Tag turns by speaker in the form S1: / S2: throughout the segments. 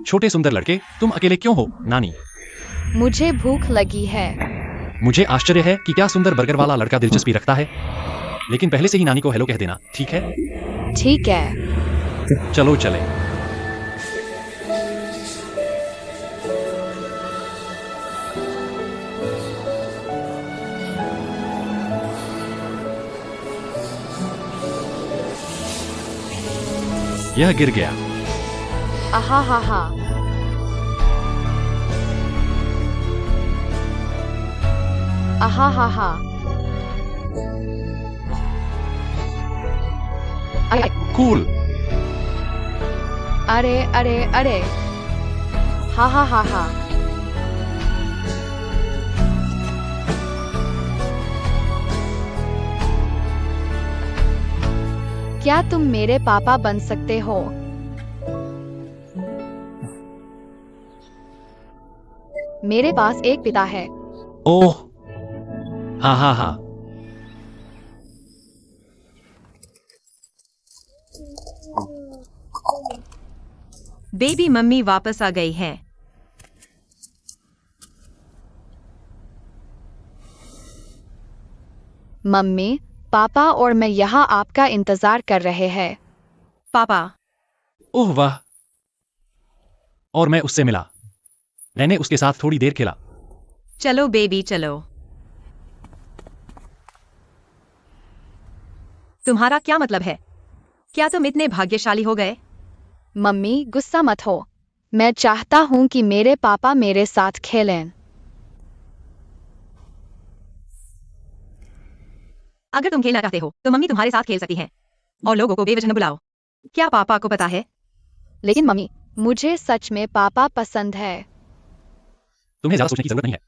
S1: छोटे सुंदर लड़के, तुम अकेले क्यों हो, नानी?
S2: मुझे भूख लगी है।
S1: मुझे आश्चर्य है कि क्या सुंदर बर्गर वाला लड़का दिलचस्पी रखता है। लेकिन पहले से ही नानी को हेलो कह देना, ठीक है?
S2: ठीक है।
S1: चलो चले। यह गिर गया।
S2: आहा हा हा। आहा हा हा। अरे
S1: कूल।
S2: अरे अरे अरे। हा हा हा हा। क्या तुम मेरे पापा बन सकते हो? मेरे पास एक पिता है।
S1: ओह, हा हा हा।
S3: बेबी मम्मी वापस आ गई हैं।
S2: मम्मी, पापा और मैं यहाँ आपका इंतजार कर रहे हैं।
S3: पापा,
S1: ओह वाह। और मैं उससे मिला। मैंने उसके साथ थोड़ी देर खेला।
S3: चलो बेबी चलो। तुम्हारा क्या मतलब है? क्या तुम इतने भाग्यशाली हो गए?
S2: मम्मी, गुस्सा मत हो। मैं चाहता हूँ कि मेरे पापा मेरे साथ खेलें।
S3: अगर तुम खेलना चाहते हो तो मम्मी तुम्हारे साथ खेल सकती हैं। और लोगों को बेवजह न बुलाओ। क्या पापा को पता है?
S2: लेकिन मम्मी, मुझे सच में पापा पसंद है।
S1: तुम्हें ज्यादा सोचने की जरूरत नहीं है।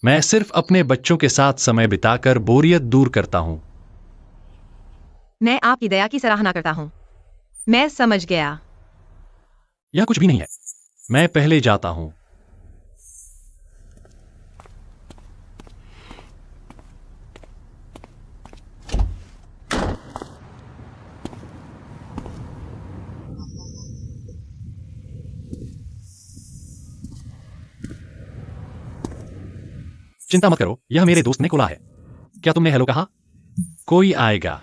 S1: मैं सिर्फ अपने बच्चों के साथ समय बिताकर बोरियत दूर करता हूँ।
S3: मैं आपकी दया की सराहना करता हूँ। मैं समझ गया।
S1: यह कुछ भी नहीं है। मैं पहले जाता हूँ। चिंता मत करो, यह मेरे दोस्त ने खोला है। क्या तुमने हेलो कहा? कोई आएगा।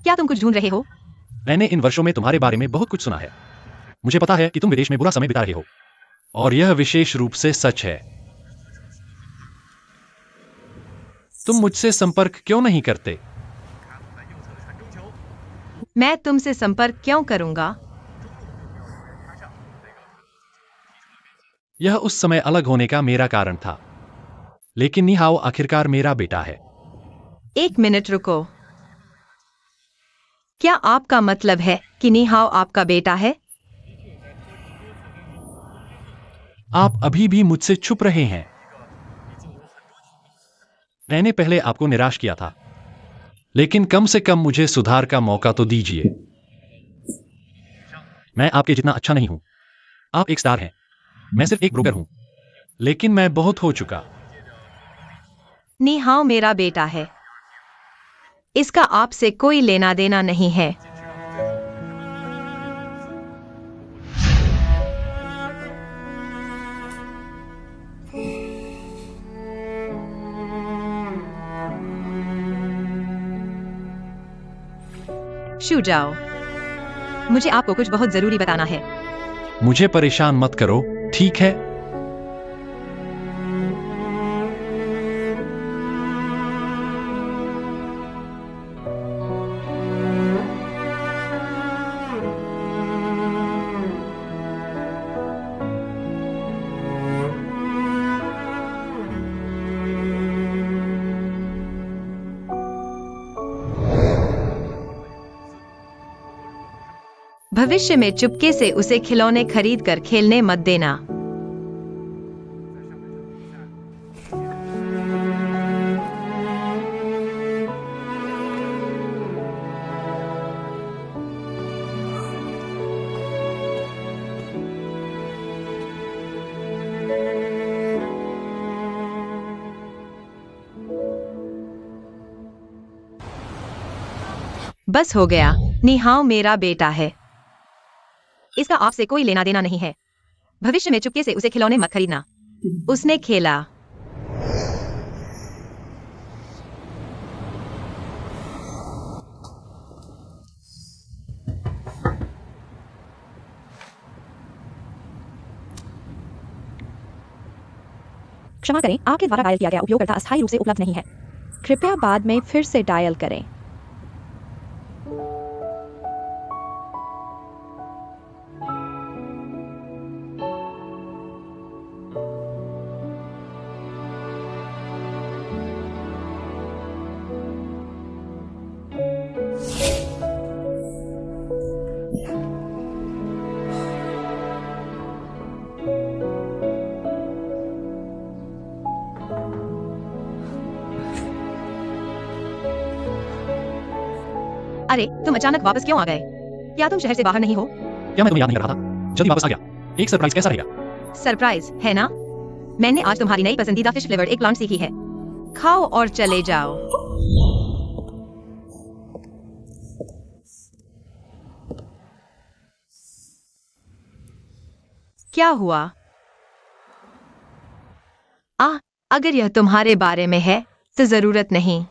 S3: क्या तुम कुछ ढूंढ रहे हो?
S1: मैंने इन वर्षों में तुम्हारे बारे में बहुत कुछ सुना है। मुझे पता है कि तुम विदेश में बुरा समय बिता रहे हो। और यह विशेष रूप से सच है। तुम मुझसे संपर्क क्यों नहीं करते?
S3: मैं तुमसे संपर्क क्यों करूंगा?
S1: यह उस समय अलग होने का मेरा कारण था। लेकिन निहाओ आखिरकार मेरा बेटा है।
S3: एक मिनट रुको। क्या आपका मतलब है कि निहाओ आपका बेटा है?
S1: आप अभी भी मुझसे छुप रहे हैं। मैंने पहले आपको निराश किया था। लेकिन कम से कम मुझे सुधार का मौका तो दीजिए। मैं आपके जितना अच्छा नहीं हूं। आप एक स्टार हैं। मैं सिर्फ एक ब्रोकर हूं। लेकिन मैं बहुत हो चुका।
S3: निहाओ मेरा बेटा है। इसका आपसे कोई लेना देना नहीं है। शू जाओ। मुझे आपको कुछ बहुत जरूरी बताना है।
S1: मुझे परेशान मत करो, ठीक है?
S3: भविष्य में चुपके से उसे खिलौने खरीद कर खेलने मत देना। बस हो गया। निहाओ मेरा बेटा है। इसका आपसे कोई लेना देना नहीं है। भविष्य में चुपके से उसे खिलौने मत खरीदना। उसने खेला।
S4: क्षमा करें, आपके द्वारा डायल किया गया उपयोगकर्ता अस्थायी रूप से उपलब्ध नहीं है।
S2: कृपया बाद में फिर से डायल करें।
S3: अरे, तुम अचानक वापस क्यों आ गए? क्या तुम शहर से बाहर नहीं हो?
S1: क्या मैं तुम्हें याद नहीं कर रहा था? जल्दी वापस आ गया। एक सरप्राइज कैसा रहेगा?
S3: सरप्राइज है ना? मैंने आज तुम्हारी नई पसंदीदा फिश फ्लेवर्ड एग प्लांट सीखी है। खाओ और चले जाओ। क्या हुआ? अगर यह तुम्हारे बारे में है तो जरूरत नहीं।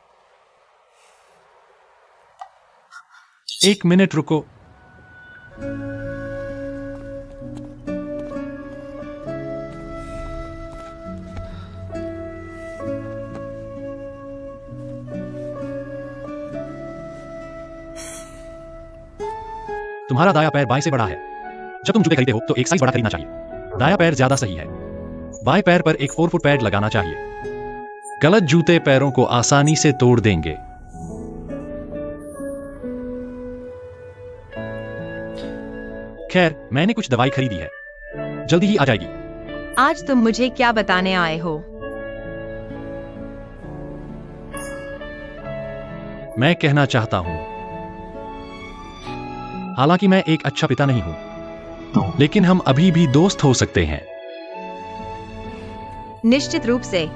S1: एक मिनट रुको। तुम्हारा दाया पैर बाएं से बड़ा है। जब तुम जूते खरीदते हो तो एक साइज बड़ा खरीदना चाहिए। दाया पैर ज्यादा सही है। बाएं पैर पर एक 4 फुट पैड लगाना चाहिए। गलत जूते पैरों को आसानी से तोड़ देंगे। खैर, मैंने कुछ दवाई खरीदी है, जल्दी ही आ जाएगी।
S3: आज तुम मुझे क्या बताने आए हो?
S1: मैं कहना चाहता हूं, हालांकि मैं एक अच्छा पिता नहीं हूं, लेकिन हम अभी भी दोस्त हो सकते हैं।
S3: निश्चित रूप से।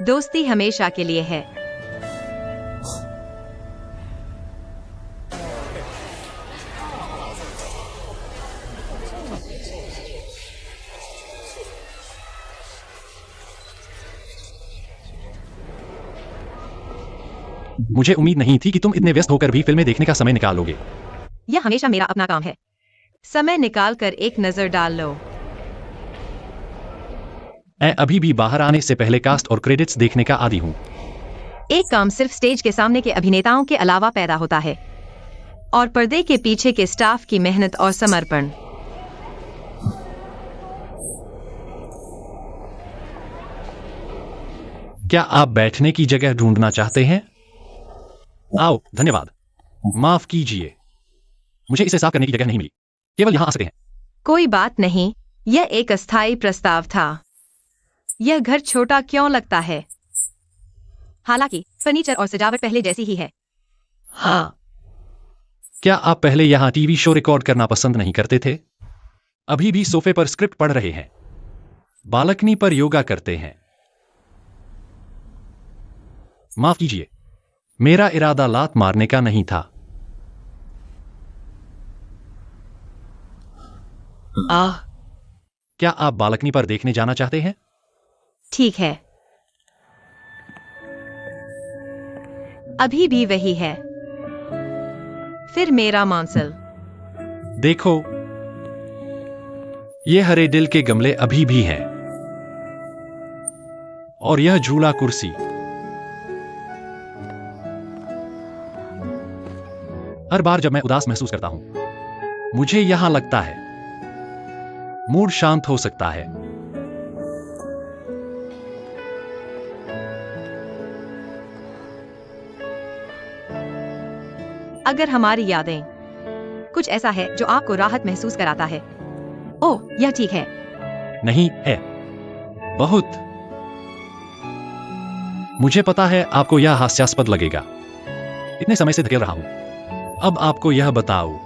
S3: दोस्ती हमेशा के लिए है।
S1: मुझे उम्मीद नहीं थी कि तुम इतने व्यस्त होकर भी फिल्में देखने का समय निकालोगे।
S3: यह हमेशा मेरा अपना काम है। समय निकाल कर एक नजर डाल लो।
S1: मैं अभी भी बाहर आने से पहले कास्ट और क्रेडिट्स देखने का आदी हूं।
S3: एक काम सिर्फ स्टेज के सामने के अभिनेताओं के अलावा पैदा होता है, और पर्दे के पीछे के स्टाफ की मेहनत और समर्पण।
S1: क्या आप बैठने की जगह ढूंढना चाहते हैं? आओ, धन्यवाद। माफ कीजिए, मुझे इसे साफ करने की जगह नहीं मिली। केवल यहां आ सकते हैं।
S3: कोई बात नहीं, यह एक अस्थायी प्रस्ताव था। यह घर छोटा क्यों लगता है? हालांकि फर्नीचर और सजावट पहले जैसी ही है।
S1: हाँ। क्या आप पहले यहां टीवी शो रिकॉर्ड करना पसंद नहीं करते थे? अभी भी सोफे पर स्क्रिप्ट पढ़ रहे हैं, बालकनी पर योगा करते हैं। माफ कीजिए, मेरा इरादा लात मारने का नहीं था। क्या आप बालकनी पर देखने जाना चाहते हैं?
S3: ठीक है। अभी भी वही है। फिर मेरा मांसल।
S1: देखो, ये हरे दिल के गमले अभी भी हैं, और यह झूला कुर्सी। हर बार जब मैं उदास महसूस करता हूं, मुझे यहां लगता है मूड शांत हो सकता है।
S3: अगर हमारी यादें कुछ ऐसा है जो आपको राहत महसूस कराता है, ओह, यह ठीक है।
S1: नहीं है, बहुत। मुझे पता है आपको यह हास्यास्पद लगेगा। इतने समय से धकेल रहा हूं, अब आपको यह बताओ।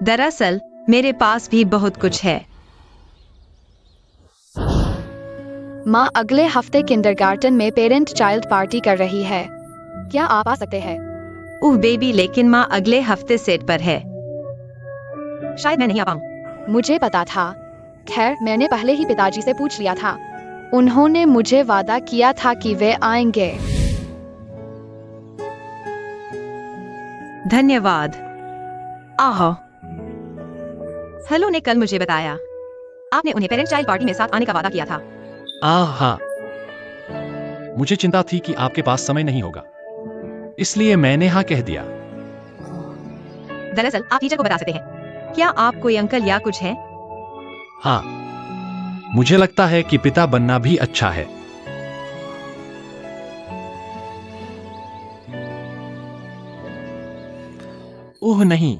S3: दरअसल मेरे पास भी बहुत कुछ है।
S2: माँ अगले हफ्ते किंडरगार्टन में पेरेंट चाइल्ड पार्टी कर रही है, क्या आप आ सकते हैं?
S3: ओह बेबी, लेकिन माँ अगले हफ्ते सेट पर है, शायद मैं नहीं आ पाऊँ।
S2: मुझे पता था। खैर, मैंने पहले ही पिताजी से पूछ लिया था, उन्होंने मुझे वादा किया था कि वे आएंगे।
S3: धन्यवाद। आहो, हेलो ने कल मुझे बताया आपने उन्हें पेरेंट चाइल्ड पार्टी में साथ आने का वादा किया था।
S1: हाँ, मुझे चिंता थी कि आपके पास समय नहीं होगा, इसलिए मैंने हाँ कह दिया।
S3: दरअसल आप टीचर को बता सकते हैं। क्या आप कोई अंकल या कुछ है?
S1: हाँ, मुझे लगता है कि पिता बनना भी अच्छा है। ओह नहीं,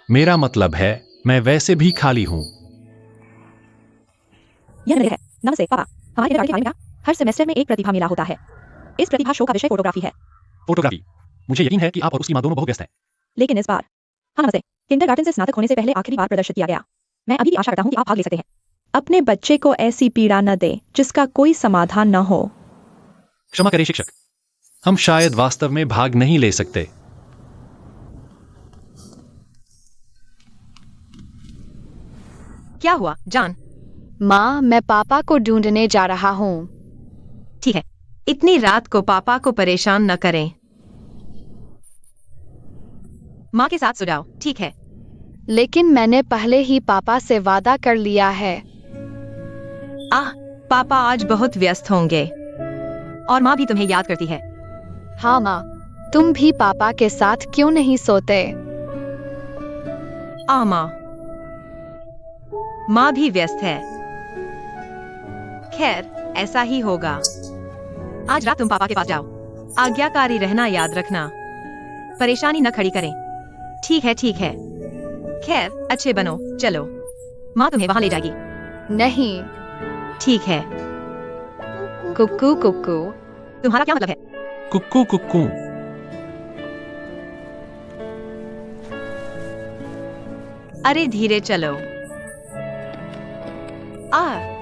S1: मेरा मतलब है मैं वैसे भी खाली हूं।
S4: यह नरेंद्र है। नमस्ते पापा, हमारे किंडरगार्टन के बारे में क्या? हर सेमेस्टर में एक प्रतिभा मेला होता है। इस प्रतिभा शो का विषय फोटोग्राफी है,
S1: फोटोग्राफी। मुझे यकीन है कि आप और उसकी माँ दोनों बहुत व्यस्त हैं।
S4: लेकिन इस बार, हाँ नमस्ते, किंडरगार्टन से स्नातक होने से पहले आखिरी बार प्रदर्शित किया गया। मैं अभी भी आशा करता हूँ कि आप भाग ले सकते हैं। अपने बच्चे को ऐसी पीड़ा न दे जिसका कोई समाधान न हो।
S1: क्षमा करें शिक्षक, हम शायद वास्तव में भाग नहीं ले सकते।
S3: क्या हुआ जान?
S2: माँ, मैं पापा को ढूंढने जा रहा हूँ।
S3: ठीक है, इतनी रात को पापा को परेशान न करें। माँ के साथ सो जाओ, ठीक है?
S2: लेकिन मैंने पहले ही पापा से वादा कर लिया है।
S3: पापा आज बहुत व्यस्त होंगे और माँ भी तुम्हें याद करती है।
S2: हाँ माँ, तुम भी पापा के साथ क्यों नहीं सोते?
S3: माँ भी व्यस्त है। खैर, ऐसा ही होगा। आज रात तुम पापा के पास जाओ। आज्ञाकारी रहना याद रखना, परेशानी न खड़ी करें। ठीक है, ठीक है। खैर, अच्छे बनो। चलो, माँ तुम्हें वहां ले जाएगी।
S2: नहीं।
S3: ठीक है।
S2: कुक्कू कुक्कू।
S3: तुम्हारा क्या मतलब है?
S1: कुक्कू कुक्कू।
S3: अरे धीरे चलो। हाँ।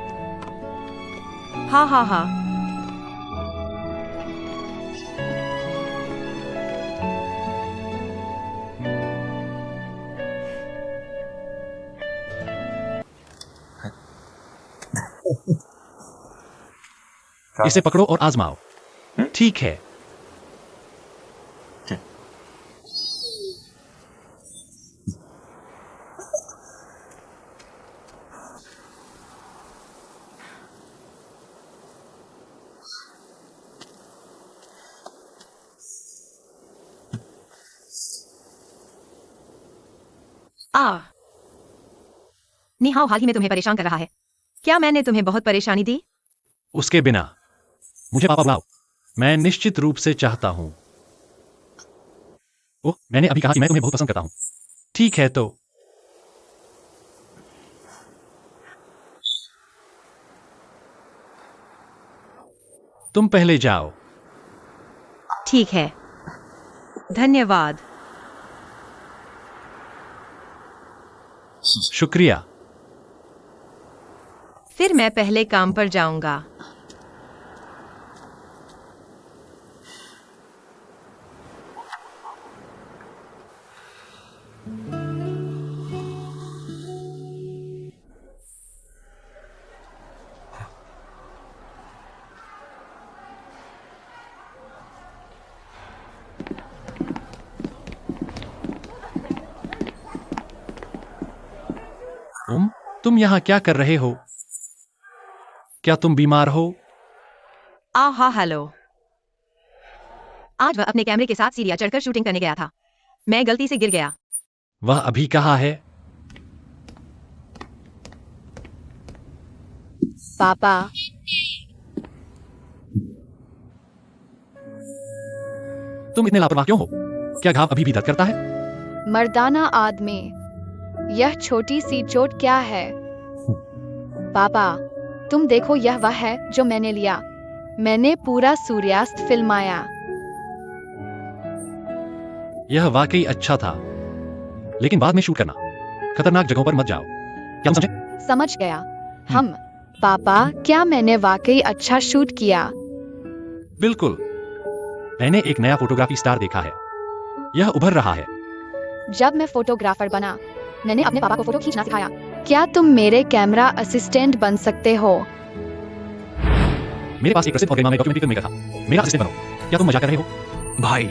S1: इसे पकड़ो और आजमाओ। ठीक है।
S3: निहाओ हाल ही में तुम्हें परेशान कर रहा है। क्या मैंने तुम्हें बहुत परेशानी दी?
S1: उसके बिना मुझे पापा बुलाओ, मैं निश्चित रूप से चाहता हूं। ओह, मैंने अभी कहा कि मैं तुम्हें बहुत पसंद करता हूं। ठीक है तो तुम पहले जाओ।
S3: ठीक है, धन्यवाद।
S1: शुक्रिया।
S3: फिर मैं पहले काम पर जाऊंगा।
S1: तुम यहाँ क्या कर रहे हो? क्या तुम बीमार हो?
S3: हेलो। आज वह अपने कैमरे के साथ सीढ़ियां चढ़कर शूटिंग करने गया था। मैं गलती से गिर गया।
S1: वह अभी कहाँ है?
S2: पापा।
S1: तुम इतने लापरवाह क्यों हो? क्या घाव अभी भी दर्द करता है?
S2: मर्दाना आदमी, यह छोटी सी चोट क्या है? पापा, तुम देखो, यह वह है जो मैंने लिया। मैंने पूरा सूर्यास्त फिल्माया।
S1: यह वाकई अच्छा था, लेकिन बाद में शूट करना। खतरनाक जगहों पर मत जाओ। क्या तुम समझे?
S2: समझ गया। हम पापा, क्या मैंने वाकई अच्छा शूट किया?
S1: बिल्कुल। मैंने एक नया फोटोग्राफी स्टार देखा है। यह उभर रहा है।
S2: जब मैं फोटोग्राफर बना, मैंने अपने पापा को फोटो खींचना सिखाया। क्या तुम मेरे कैमरा असिस्टेंट बन सकते हो?
S1: मेरे पास एक प्रसिद्ध और गरिमामय डॉक्यूमेंट्री फिल्म मेकर था। मेरा असिस्टेंट बनो। क्या तुम मजाक कर रहे हो?
S5: भाई,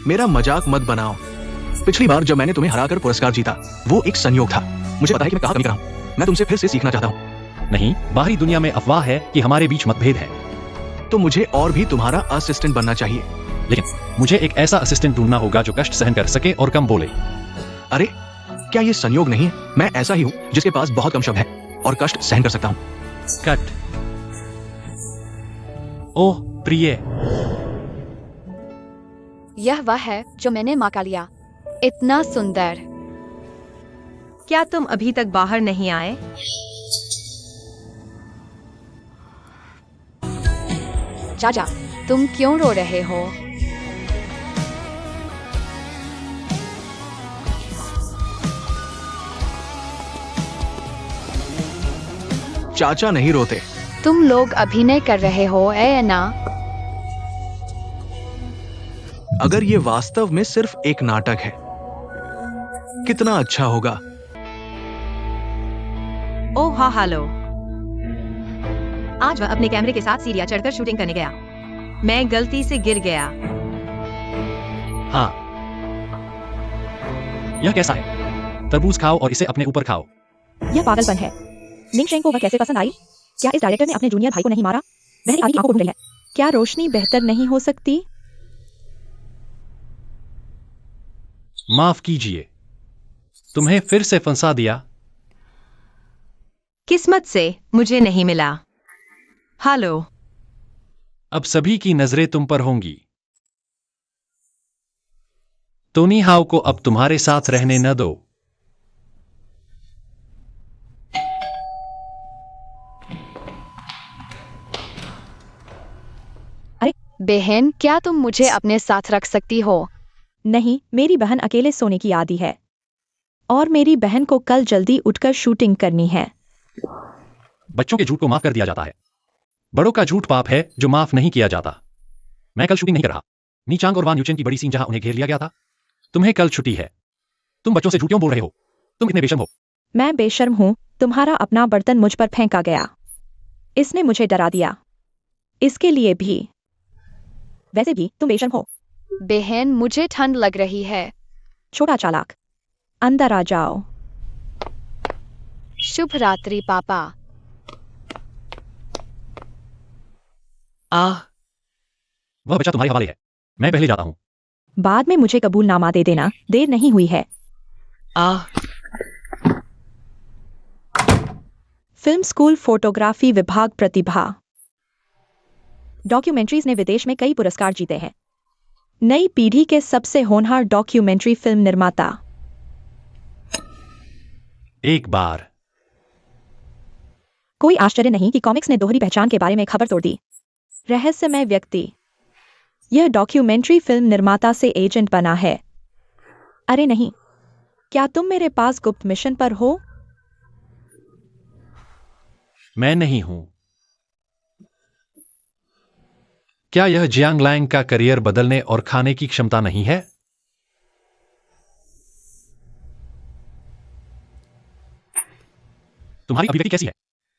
S5: मेरा मजाक मत बनाओ। पिछली बार जब मैंने तुम्हें हराकर पुरस्कार जीता, वो एक संयोग था। मुझे पता है कि मैं कहाँ कमी कर रहा हूँ। मैं तुमसे फिर से सीखना चाहता हूँ।
S1: नहीं, बाहरी दुनिया में अफवाह है कि हमारे बीच मतभेद है।
S5: तो मुझे और भी तुम्हारा असिस्टेंट बनना चाहिए।
S1: लेकिन मुझे एक ऐसा असिस्टेंट ढूंढना होगा जो कष्ट सहन कर सके और कम बोले।
S5: अरे, क्या ये संयोग नहीं है? मैं ऐसा ही हूँ जिसके पास बहुत कम शब्द है और कष्ट सहन कर सकता हूँ।
S1: कट। ओह प्रिय,
S2: यह वह है जो मैंने माँ का लिया। इतना सुंदर।
S3: क्या तुम अभी तक बाहर नहीं आए?
S2: चाचा, तुम क्यों रो रहे हो?
S5: चाचा नहीं रोते।
S2: तुम लोग अभिनय कर रहे हो, ऐ ना?
S5: अगर ये वास्तव में सिर्फ एक नाटक है, कितना अच्छा होगा।
S3: ओह हाँ, हेलो। आज वह अपने कैमरे के साथ सीढ़ियां चढ़कर शूटिंग करने गया। मैं गलती से गिर गया।
S1: हाँ। यह कैसा है? तरबूज खाओ और इसे अपने ऊपर खाओ।
S4: यह पागलपन है। निंगशेंग को वह कैसे पसंद आई? क्या इस डायरेक्टर ने अपने जूनियर भाई को नहीं मारा? वह आगे की आंखों को ढूंढ रही है। क्या रोशनी बेहतर नहीं हो सकती?
S1: माफ कीजिए, तुम्हें फिर से फंसा दिया।
S3: किस्मत से मुझे नहीं मिला। हेलो।
S1: अब सभी की नजरें तुम पर होंगी। टोनी हाउ को अब तुम्हारे साथ रहने न दो।
S2: बहन, क्या तुम मुझे अपने साथ रख सकती हो?
S4: नहीं, मेरी बहन अकेले सोने की आदी है। और मेरी बहन को कल जल्दी उठकर शूटिंग करनी है।
S1: बच्चों के झूठ को माफ कर दिया जाता है। बड़ों का झूठ पाप है जो माफ नहीं किया जाता। मैं कल शूटिंग नहीं कर रहा। नीचांग और वान यूचेन की बड़ी सीन जहां उन्हें घेर लिया गया था। तुम्हें कल छुट्टी है। तुम बच्चों से झूठ क्यों बोल रहे हो? तुम इतने बेशर्म हो।
S4: मैं बेशर्म हूँ। तुम्हारा अपना बर्तन मुझ पर फेंका गया। इसने मुझे डरा दिया। इसके लिए भी। वैसे भी तुम बेशर्म हो।
S2: बहन, मुझे ठंड लग रही है।
S4: छोटा चालाक, अंदर आ जाओ।
S2: शुभ रात्रि पापा।
S1: वह बच्चा तुम्हारे हवाले है। मैं पहले जाता हूं।
S4: बाद में मुझे कबूलनामा दे देना, देर नहीं हुई है। फिल्म स्कूल फोटोग्राफी विभाग प्रतिभा। डॉक्यूमेंट्रीज ने विदेश में कई पुरस्कार जीते हैं। नई पीढ़ी के सबसे होनहार डॉक्यूमेंट्री फिल्म निर्माता।
S1: एक बार।
S4: कोई आश्चर्य नहीं कि कॉमिक्स ने दोहरी पहचान के बारे में खबर तोड़ दी। रहस्यमय व्यक्ति। यह डॉक्यूमेंट्री फिल्म निर्माता से एजेंट बना है। अरे नहीं, क्या तुम मेरे पास गुप्त मिशन पर हो?
S1: मैं नहीं हूं। क्या यह जियांग लैंग का करियर बदलने और खाने की क्षमता नहीं है? तुम्हारी अभिव्यक्ति कैसी है?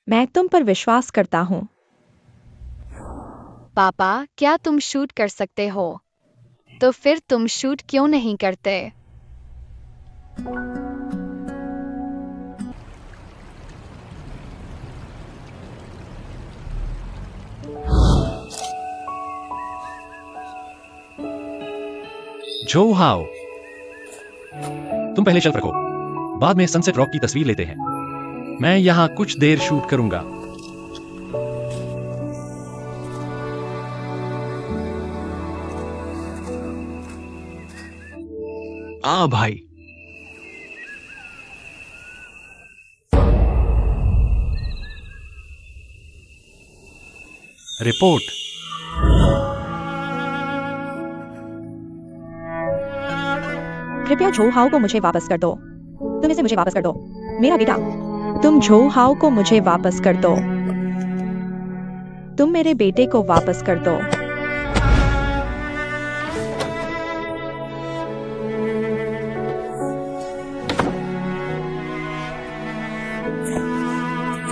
S4: मैं तुम पर विश्वास करता हूं।
S2: पापा, क्या तुम शूट कर सकते हो? तो फिर तुम शूट क्यों नहीं करते?
S1: जो हाओ, तुम पहले शेल्फ रखो। बाद में सनसेट रॉक की तस्वीर लेते हैं। मैं यहां कुछ देर शूट करूंगा।
S5: भाई।
S1: रिपोर्ट।
S4: कृपया झो हाओ को मुझे वापस कर दो। तुम इसे मुझे वापस कर दो। मेरा बेटा, तुम झो हाओ को मुझे वापस कर दो। तुम मेरे बेटे को वापस कर दो।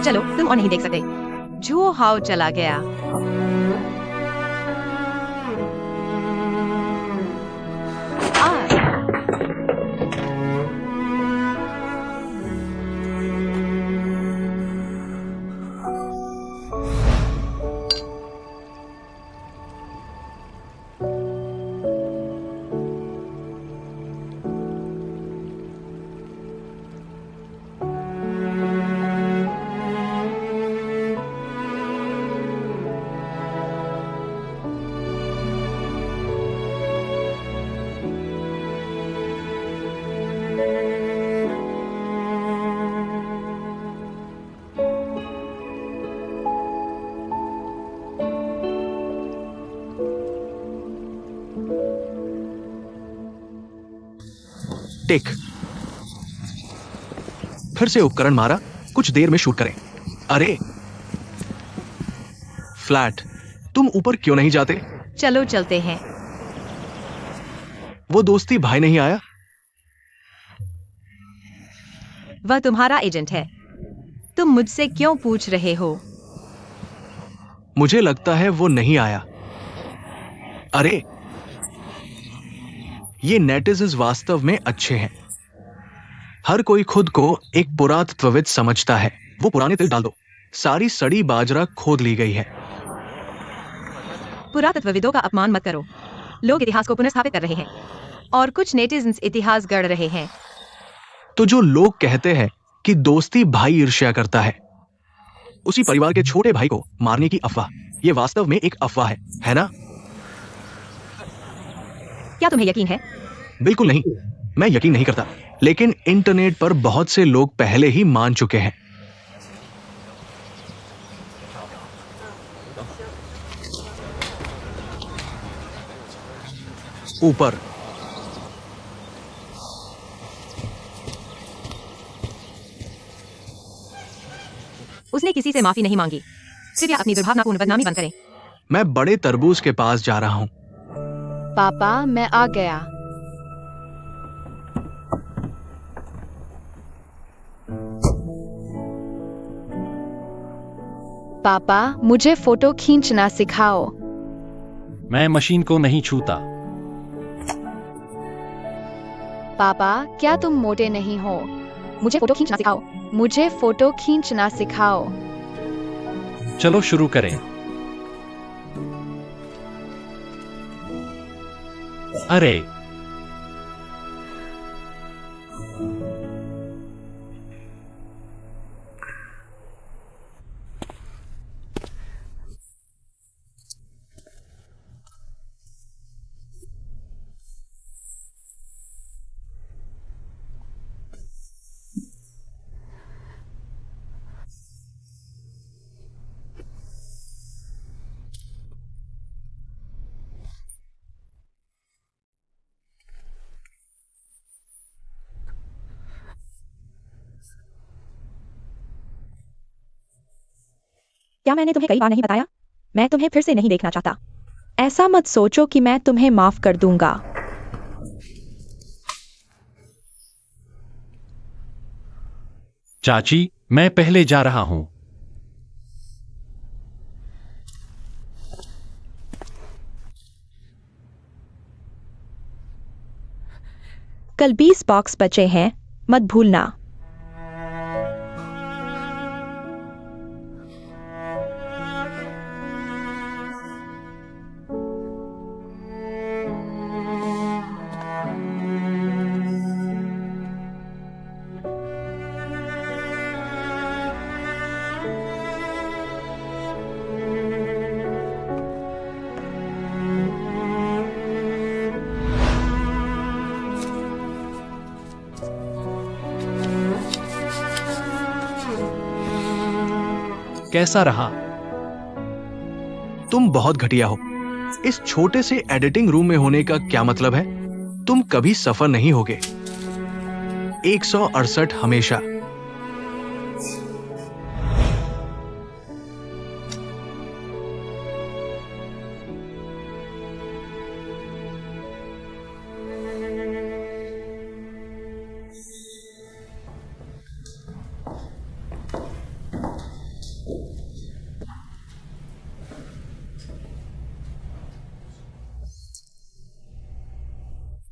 S3: चलो, तुम और नहीं देख सकते। जुओ हाओ चला गया।
S5: टेक। फिर से उपकरण मारा, कुछ देर में शूट करें। अरे फ्लैट, तुम ऊपर क्यों नहीं जाते?
S3: चलो चलते हैं।
S5: वो दोस्ती भाई नहीं आया?
S3: वह तुम्हारा एजेंट है। तुम मुझसे क्यों पूछ रहे हो?
S5: मुझे लगता है वो नहीं आया। अरे ये नेटिजन्स वास्तव में अच्छे हैं। हर कोई खुद को एक पुरातत्वविद समझता है। वो पुराने तिल डाल दो। सारी सड़ी बाजरा खोद ली गई है।
S3: पुरातत्वविदों का अपमान मत करो। लोग इतिहास को पुनर्स्थापित कर रहे हैं और कुछ नेटिजन्स इतिहास गढ़ रहे हैं।
S5: तो जो लोग कहते हैं कि दोस्ती भाई ईर्ष्या करता है, उसी परिवार के छोटे भाई को मारने की अफवाह, ये वास्तव में एक अफवाह है ना?
S3: क्या तुम्हें यकीन है?
S5: बिल्कुल नहीं, मैं यकीन नहीं करता, लेकिन इंटरनेट पर बहुत से लोग पहले ही मान चुके हैं। ऊपर
S3: उसने किसी से माफी नहीं मांगी। कृपया अपनी दुर्भावनापूर्ण बदनामी बंद करें।
S5: मैं बड़े तरबूज के पास जा रहा हूं।
S2: पापा मैं आ गया। पापा मुझे फोटो खींचना सिखाओ।
S1: मैं मशीन को नहीं छूता।
S2: पापा क्या तुम मोटे नहीं हो? मुझे फोटो खींचना सिखाओ। मुझे फोटो खींचना सिखाओ।
S1: चलो शुरू करें। अरे
S4: क्या मैंने तुम्हें कई बार नहीं बताया? मैं तुम्हें फिर से नहीं देखना चाहता। ऐसा मत सोचो कि मैं तुम्हें माफ कर दूंगा।
S1: चाची, मैं पहले जा रहा हूं।
S4: कल 20 बॉक्स बचे हैं, मत भूलना।
S1: कैसा रहा?
S5: तुम बहुत घटिया हो। इस छोटे से एडिटिंग रूम में होने का क्या मतलब है? तुम कभी सफर नहीं होगे। 168 हमेशा।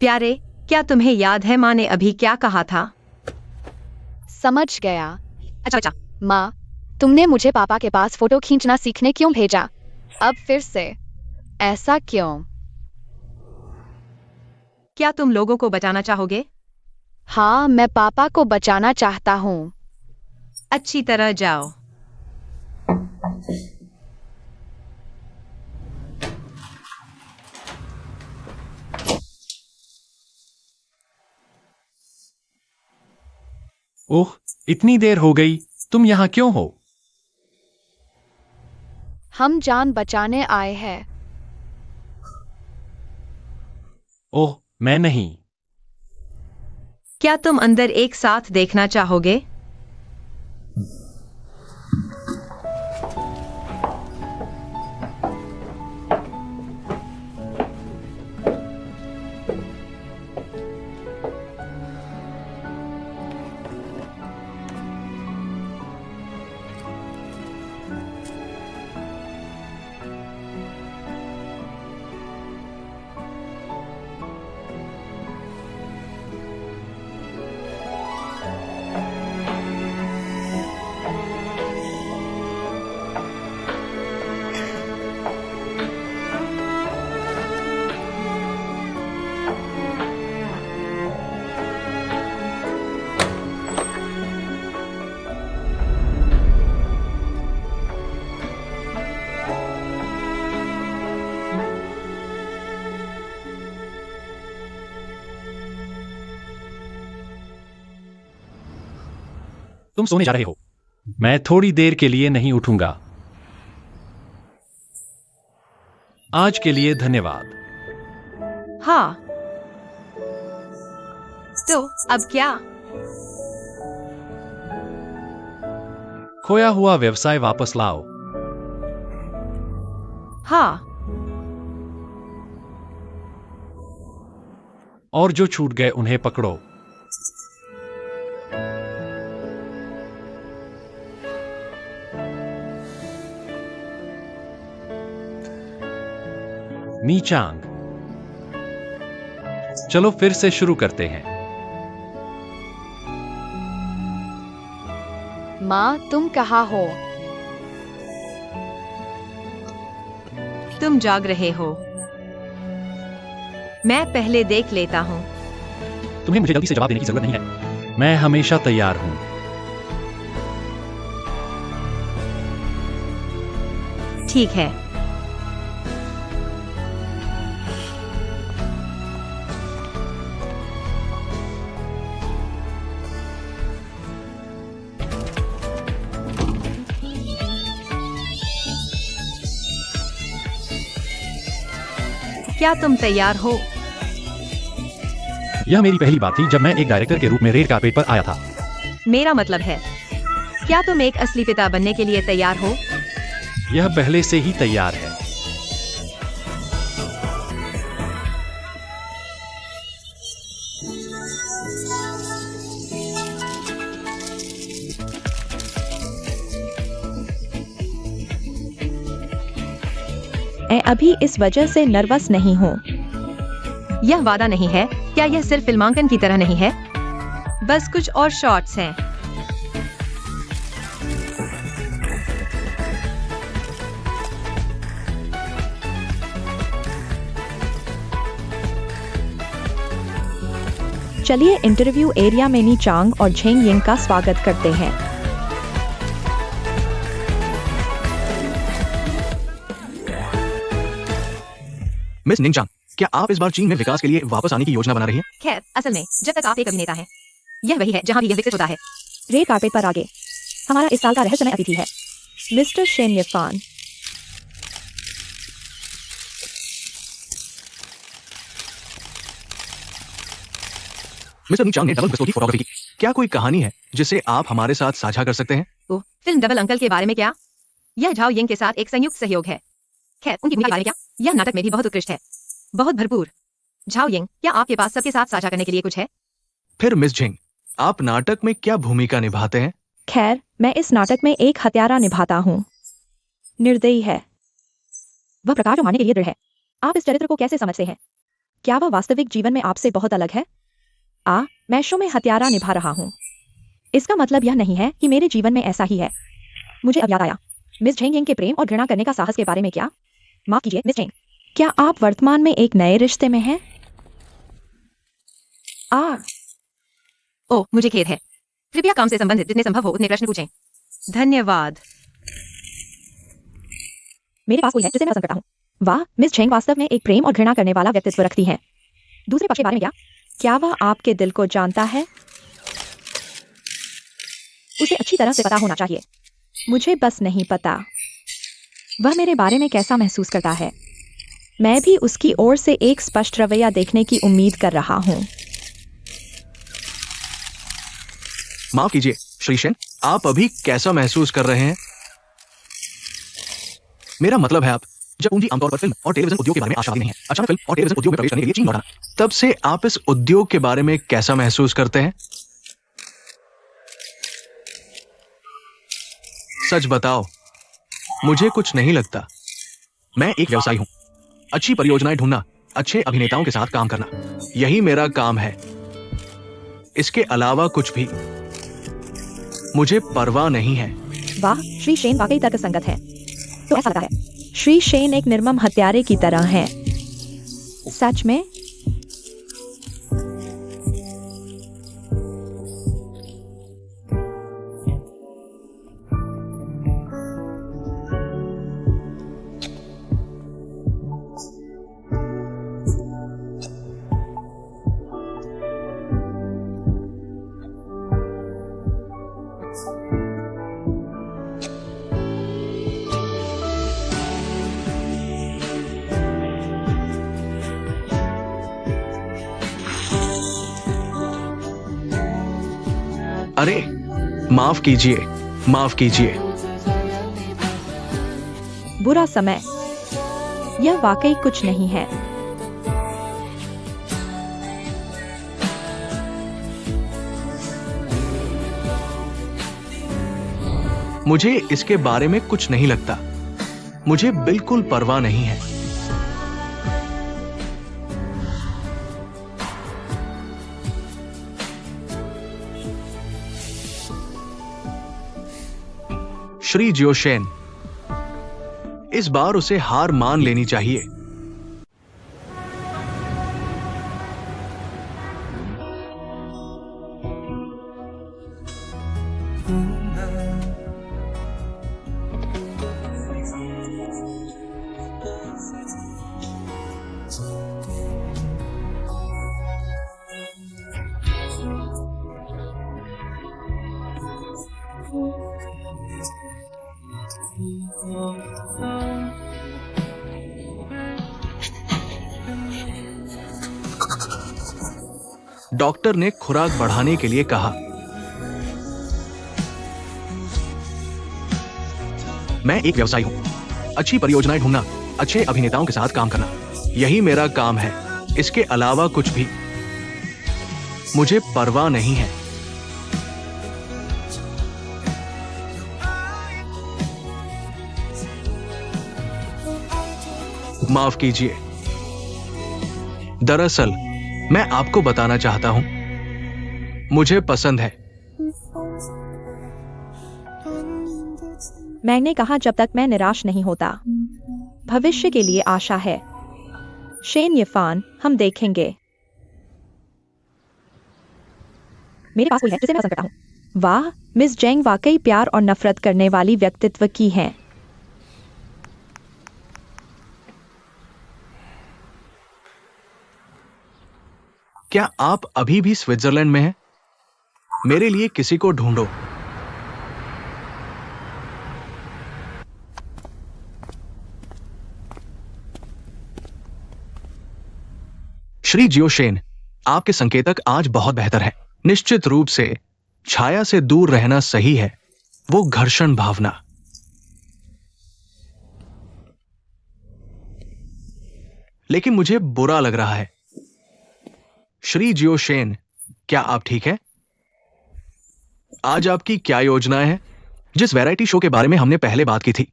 S3: प्यारे, क्या तुम्हें याद है माँ ने अभी क्या कहा था?
S2: समझ गया।
S3: अच्छा,
S2: माँ, तुमने मुझे पापा के पास फोटो खींचना सीखने क्यों भेजा? अब फिर से ऐसा क्यों?
S3: क्या तुम लोगों को बचाना चाहोगे?
S2: हाँ, मैं पापा को बचाना चाहता हूँ।
S3: अच्छी तरह जाओ।
S1: ओह, इतनी देर हो गई, तुम यहाँ क्यों हो?
S2: हम जान बचाने आए हैं।
S1: ओह, मैं नहीं।
S3: क्या तुम अंदर एक साथ देखना चाहोगे?
S1: तुम सोने जा रहे हो। मैं थोड़ी देर के लिए नहीं उठूंगा। आज के लिए धन्यवाद।
S3: हाँ। तो अब क्या?
S1: खोया हुआ व्यवसाय वापस लाओ।
S3: हाँ।
S1: और जो छूट गए उन्हें पकड़ो। नीचांग। चलो फिर से शुरू करते हैं।
S2: माँ, तुम कहाँ हो?
S3: तुम जाग रहे हो। मैं पहले देख लेता हूँ।
S1: तुम्हें मुझे जल्दी से जवाब देने की जरूरत नहीं है। मैं हमेशा तैयार हूं।
S3: ठीक है। क्या तुम तैयार हो?
S1: यह मेरी पहली बात थी जब मैं एक डायरेक्टर के रूप में रेड कार्पेट पर आया था।
S3: मेरा मतलब है, क्या तुम एक असली पिता बनने के लिए तैयार हो?
S1: यह पहले से ही तैयार है।
S4: मैं अभी इस वजह से नर्वस नहीं हूँ।
S3: यह वादा नहीं है। क्या यह सिर्फ फिल्मांकन की तरह नहीं है? बस कुछ और शॉट्स हैं।
S4: चलिए इंटरव्यू एरिया में नी चांग और झेंग यिंग का स्वागत करते हैं।
S5: मिस निंगचांग, क्या आप इस बार चीन में विकास के लिए वापस आने की योजना बना रही हैं?
S3: खैर, असल में जब तक आप एक अभिनेता हैं, यह वही है जहां भी यह विकसित होता है।
S4: रेड कार्पेट पर आगे हमारा इस साल का रहस्यमय अतिथि है मिस्टर शेन यफान।
S5: मिस्टर निंगचांग ने डबल ब्रिस्टो की फोटोग्राफी की। क्या कोई कहानी है जिसे आप हमारे साथ साझा कर सकते हैं?
S3: ओह, फिल्म डबल अंकल के बारे में क्या? यह झाओ यिंग के साथ एक संयुक्त सहयोग है। खैर, उनकी भूमिका के बारे में क्या? यह नाटक में भी बहुत उत्कृष्ट है, बहुत भरपूर। झाओ यिंग, क्या आपके पास सबके साथ साझा करने के लिए कुछ है?
S5: फिर मिस झिंग, आप नाटक में क्या भूमिका निभाते हैं?
S4: खैर, मैं इस नाटक में एक हत्यारा निभाता हूँ। निर्दयी है वह प्रकार जो मारने के लिए दृढ़ है। आप इस चरित्र को कैसे समझते हैं? क्या वह वास्तविक जीवन में आपसे बहुत अलग है? मैं शो में हत्यारा निभा रहा हूँ। इसका मतलब यह नहीं है कि मेरे जीवन में ऐसा ही है। मुझे अब याद आया, मिस झेंग यंग के प्रेम और घृणा करने का साहस के बारे में। क्या? माफ कीजिए मिस झेंग, क्या आप वर्तमान में एक नए रिश्ते में हैं?
S3: ओह, मुझे खेद है। कृपया काम से संबंधित जितने संभव हो उतने प्रश्न पूछें। धन्यवाद।
S4: मेरे पास कोई है जिसे मैं पसंद करता हूँ। वाह, मिस झेंग वास्तव में एक प्रेम और घृणा करने वाला व्यक्तित्व रखती हैं। दूसरे पक्ष के बारे में क्या वह आपके दिल को जानता है? उसे अच्छी तरह से पता होना चाहिए। मुझे बस नहीं पता वह मेरे बारे में कैसा महसूस करता है। मैं भी उसकी ओर से एक स्पष्ट रवैया देखने की उम्मीद कर रहा हूँ।
S5: माफ कीजिए श्री शेन, आप अभी कैसा महसूस कर रहे हैं? मेरा मतलब है, आप जब पूंजी आमतौर पर फिल्म और टेलीविजन उद्योग के बारे में आशावादी नहीं है, अचानक फिल्म और टेलीविजन उद्योग में प्रवेश करने के लिए चीन लौटा, तब से आप इस उद्योग के बारे में कैसा महसूस करते हैं? सच बताओ। मुझे कुछ नहीं लगता। मैं एक व्यवसायी हूं। अच्छी परियोजनाएं ढूंढना, अच्छे अभिनेताओं के साथ काम करना, यही मेरा काम है। इसके अलावा कुछ भी मुझे परवाह नहीं है।
S4: वाह, श्री शेन वाकई तर्कसंगत है। तो ऐसा लगता है श्री शेन एक निर्मम हत्यारे की तरह है। सच में?
S5: अरे माफ कीजिए, माफ कीजिए।
S4: बुरा समय, यह वाकई कुछ नहीं है।
S5: मुझे इसके बारे में कुछ नहीं लगता। मुझे बिल्कुल परवाह नहीं है। श्री जियोशेन, इस बार उसे हार मान लेनी चाहिए। डॉक्टर ने खुराक बढ़ाने के लिए कहा। मैं एक व्यवसायी हूं। अच्छी परियोजनाएं ढूंढना, अच्छे अभिनेताओं के साथ काम करना, यही मेरा काम है। इसके अलावा कुछ भी मुझे परवाह नहीं है। माफ कीजिए। दरअसल मैं आपको बताना चाहता हूं, मुझे पसंद है।
S4: मैंने कहा जब तक मैं निराश नहीं होता, भविष्य के लिए आशा है। शेन यफान, हम देखेंगे। मेरे पास कोई है जिसे मैं पसंद करता हूं। वाह, मिस जेंग वाकई प्यार और नफरत करने वाली व्यक्तित्व की हैं।
S5: क्या आप अभी भी स्विट्जरलैंड में हैं? मेरे लिए किसी को ढूंढो। श्री जियोशेन, आपके संकेतक आज बहुत बेहतर है। निश्चित रूप से छाया से दूर रहना सही है। वो घर्षण भावना। लेकिन मुझे बुरा लग रहा है। श्री जियोशेन, क्या आप ठीक हैं? आज आपकी क्या योजनाएं हैं? जिस वैरायटी शो के बारे में हमने पहले बात की थी,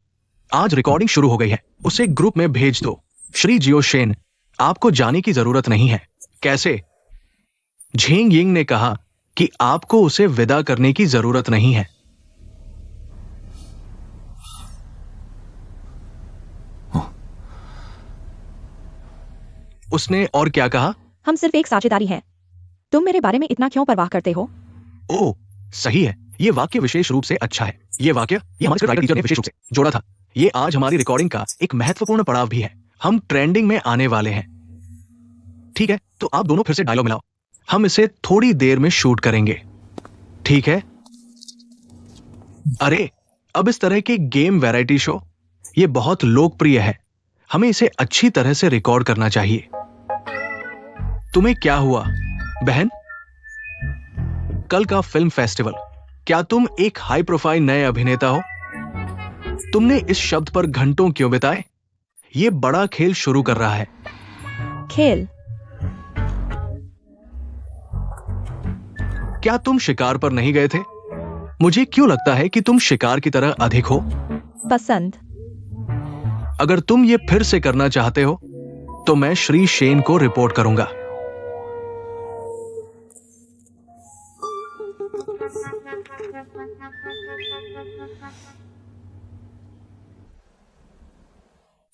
S5: आज रिकॉर्डिंग शुरू हो गई है। उसे ग्रुप में भेज दो। श्री जियोशेन, आपको जाने की जरूरत नहीं है। कैसे? झेंग यिंग ने कहा कि आपको उसे विदा करने की जरूरत नहीं है। उसने और क्या कहा?
S4: हम सिर्फ एक साझेदारी हैं। तुम मेरे बारे में इतना क्यों परवाह करते हो?
S5: ओह, सही है। ये वाक्य विशेष रूप से अच्छा है। ये हमारे राइटर टीचर ने विशेष रूप से जोड़ा था। ये आज हमारी रिकॉर्डिंग का एक महत्वपूर्ण पड़ाव भी है। हम ट्रेंडिंग में आने वाले हैं। ठीक है, तो आप दोनों फिर से डायलॉग मिलाओ। हम इसे थोड़ी देर में शूट करेंगे, ठीक है? अरे, अब इस तरह के गेम वैरायटी शो ये बहुत लोकप्रिय है। हमें इसे अच्छी तरह से रिकॉर्ड करना चाहिए। तुम्हें क्या हुआ, बहन? कल का फिल्म फेस्टिवल, क्या तुम एक हाई प्रोफाइल नए अभिनेता हो? तुमने इस शब्द पर घंटों क्यों बिताए? ये बड़ा खेल शुरू कर रहा है।
S4: खेल?
S5: क्या तुम शिकार पर नहीं गए थे? मुझे क्यों लगता है कि तुम शिकार की तरह अधिक हो।
S4: पसंद?
S5: अगर तुम ये फिर से करना चाहते हो तो मैं श्री शेन को रिपोर्ट करूंगा।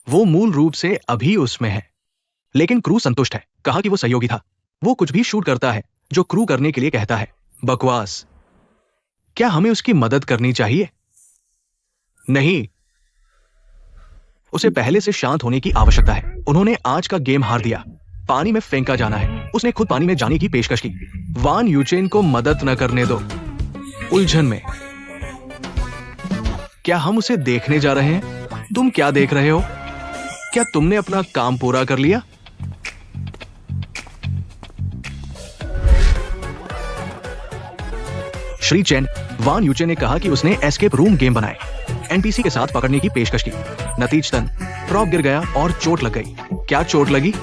S5: वो मूल रूप से अभी उसमें है, लेकिन क्रू संतुष्ट है। कहा कि वो सहयोगी था। वो कुछ भी शूट करता है जो क्रू करने के लिए कहता है। बकवास। क्या हमें उसकी मदद करनी चाहिए? नहीं, उसे पहले से शांत होने की आवश्यकता है। उन्होंने आज का गेम हार दिया। पानी में फेंका जाना है। उसने खुद पानी में जाने की पेशकश की। वान यूचेन को मदद न करने दो। उलझन में। क्या हम उसे देखने जा रहे हैं? तुम क्या देख रहे हो? क्या तुमने अपना काम पूरा कर लिया? श्री चैन, वान यूचे ने कहा कि उसने एस्केप रूम गेम बनाए, एनपीसी के साथ पकड़ने की पेशकश की। नतीजतन प्रॉप गिर गया और चोट लग गई। क्या चोट लगी?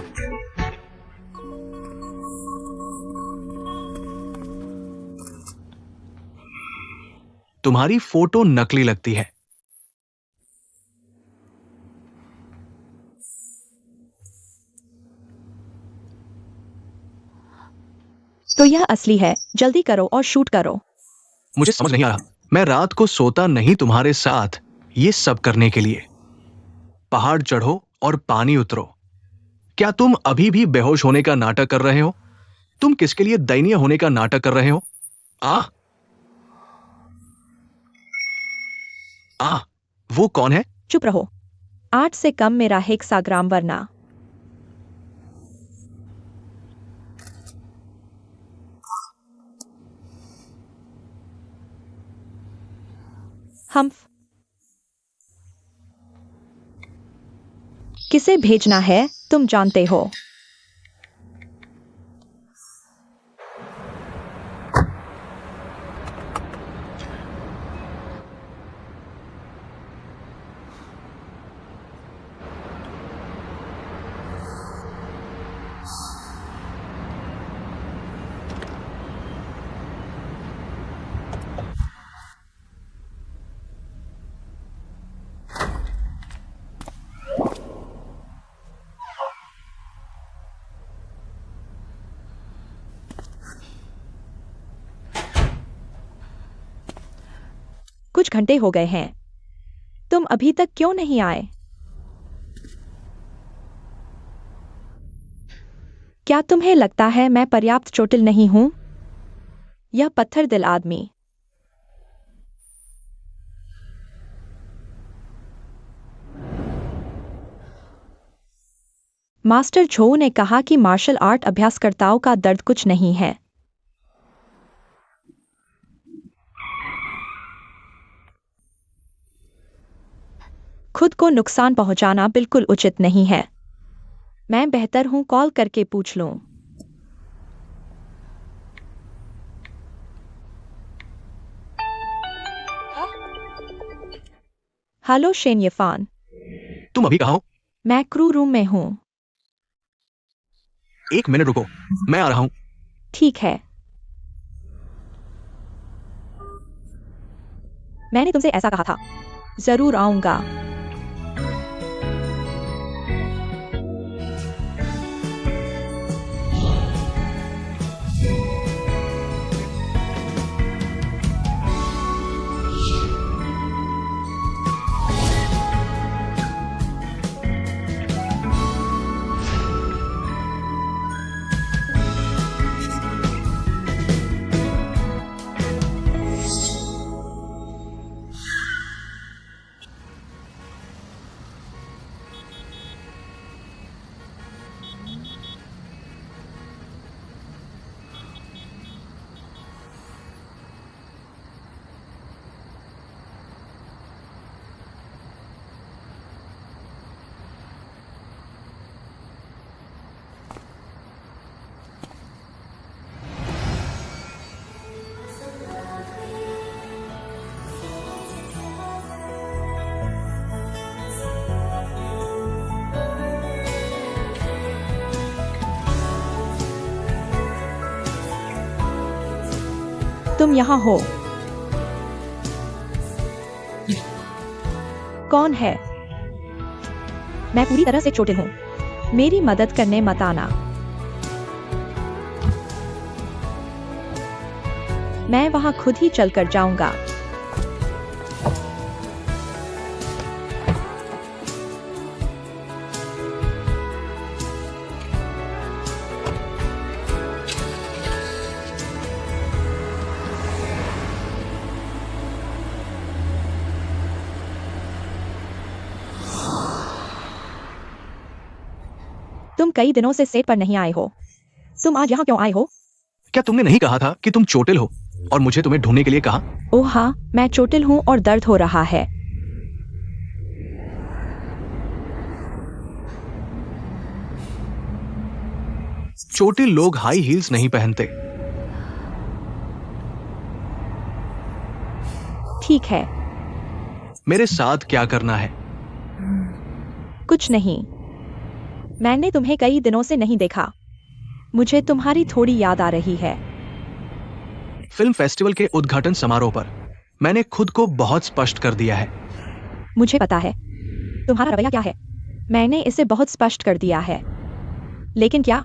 S5: तुम्हारी फोटो नकली लगती है।
S4: तो यह असली है। जल्दी करो और शूट करो।
S5: मुझे समझ नहीं आ रहा। मैं रात को सोता नहीं तुम्हारे साथ ये सब करने के लिए। पहाड़ चढ़ो और पानी उतरो। क्या तुम अभी भी बेहोश होने का नाटक कर रहे हो? तुम किसके लिए दयनीय होने का नाटक कर रहे हो? वो कौन है?
S4: चुप रहो। 8 से कम मेरा हेक्साग्राम वरना। हम किसे भेजना है तुम जानते हो। कुछ घंटे हो गए हैं। तुम अभी तक क्यों नहीं आए? क्या तुम्हें लगता है मैं पर्याप्त चोटिल नहीं हूं? यह पत्थर दिल आदमी। मास्टर झो ने कहा कि मार्शल आर्ट अभ्यासकर्ताओं का दर्द कुछ नहीं है। खुद को नुकसान पहुंचाना बिल्कुल उचित नहीं है। मैं बेहतर हूं कॉल करके पूछ लूं। Hello Shen Yafan.
S5: तुम अभी कहाँ हो?
S4: मैं क्रू रूम में हूं।
S5: 1 मिनट रुको, मैं आ रहा हूं।
S4: ठीक है। मैंने तुमसे ऐसा कहा था। जरूर आऊंगा। तुम यहाँ हो। कौन है? मैं पूरी तरह से चोटिल हूँ। मेरी मदद करने मत आना। मैं वहां खुद ही चलकर जाऊंगा। तुम कई दिनों से सेट पर नहीं आए हो। तुम आज यहाँ क्यों आए हो?
S5: क्या तुमने नहीं कहा था कि तुम चोटिल हो और मुझे तुम्हें ढूंढने के लिए कहा?
S4: ओह हाँ, मैं चोटिल हूँ और दर्द हो रहा है।
S5: चोटिल लोग हाई हील्स नहीं पहनते।
S4: ठीक है,
S5: मेरे साथ क्या करना है?
S4: कुछ नहीं। मैंने तुम्हें कई दिनों से नहीं देखा। मुझे तुम्हारी थोड़ी याद आ रही है।
S5: फिल्म फेस्टिवल के उद्घाटन समारोह पर मैंने खुद को बहुत स्पष्ट कर दिया है।
S4: मुझे पता है तुम्हारा रवैया क्या है। मैंने इसे बहुत स्पष्ट कर दिया है। लेकिन क्या?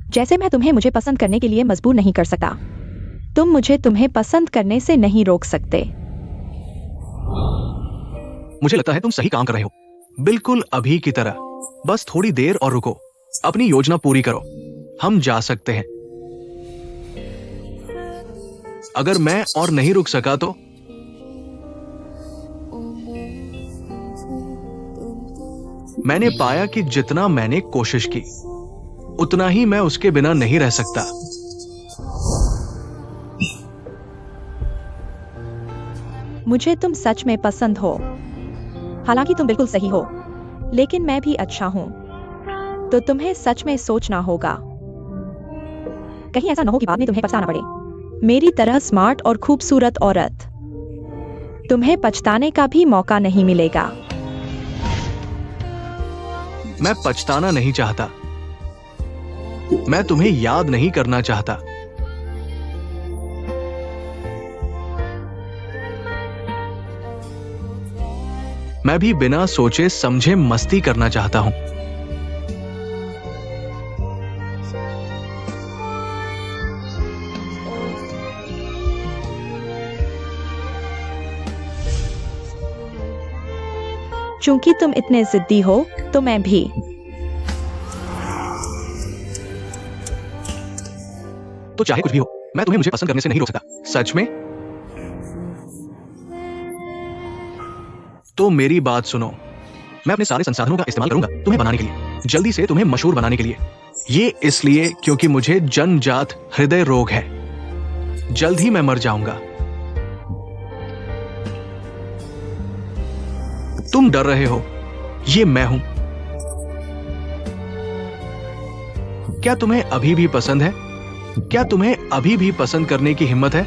S4: जैसे मैं तुम्हें मुझे पसंद करने के लिए मजबूर नहीं कर सकता, तुम मुझे तुम्हें पसंद करने से नहीं रोक सकते।
S5: मुझे लगता है तुम सही काम कर रहे हो, बिल्कुल अभी की तरह। बस थोड़ी देर और रुको, अपनी योजना पूरी करो, हम जा सकते हैं। अगर मैं और नहीं रुक सका तो? मैंने पाया कि जितना मैंने कोशिश की उतना ही मैं उसके बिना नहीं रह सकता।
S4: मुझे तुम सच में पसंद हो। हालांकि तुम बिल्कुल सही हो, लेकिन मैं भी अच्छा हूं, तो तुम्हें सच में सोचना होगा। कहीं ऐसा न हो कि बाद में तुम्हें पछताना पड़े। मेरी तरह स्मार्ट और खूबसूरत औरत, तुम्हें पछताने का भी मौका नहीं मिलेगा।
S5: मैं पछताना नहीं चाहता। मैं तुम्हें याद नहीं करना चाहता। मैं भी बिना सोचे समझे मस्ती करना चाहता हूं।
S4: चूंकि तुम इतने जिद्दी हो, तो मैं भी।
S5: तो चाहे कुछ भी हो, मैं तुम्हें मुझे पसंद करने से नहीं रोक सकता। सच में? तो मेरी बात सुनो। मैं अपने सारे संसाधनों का इस्तेमाल करूंगा तुम्हें बनाने के लिए, जल्दी से तुम्हें मशहूर बनाने के लिए। ये इसलिए क्योंकि मुझे जन्मजात हृदय रोग है। जल्द ही मैं मर जाऊंगा। तुम डर रहे हो, ये मैं हूं। क्या तुम्हें अभी भी पसंद है? क्या तुम्हें अभी भी पसंद करने की हिम्मत है?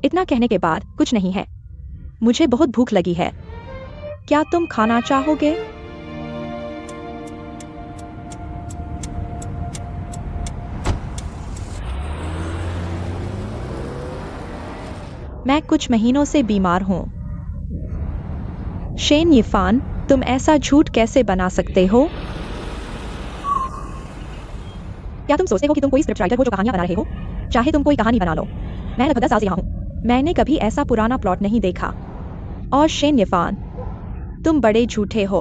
S4: इतना कहने के बाद कुछ नहीं है। मुझे बहुत भूख लगी है। क्या तुम खाना चाहोगे? मैं कुछ महीनों से बीमार हूं। शेन यिफान, तुम ऐसा झूठ कैसे बना सकते हो? क्या तुम सोचते हो कि तुम कोई स्क्रिप्ट राइटर हो जो कहानियां बना रहे हो? चाहे तुम कोई कहानी बना लो। मैं लगभग 10 साल से यहाँ हूं। मैंने कभी ऐसा पुराना प्लॉट नहीं देखा। और शेन यिफान, तुम बड़े झूठे हो।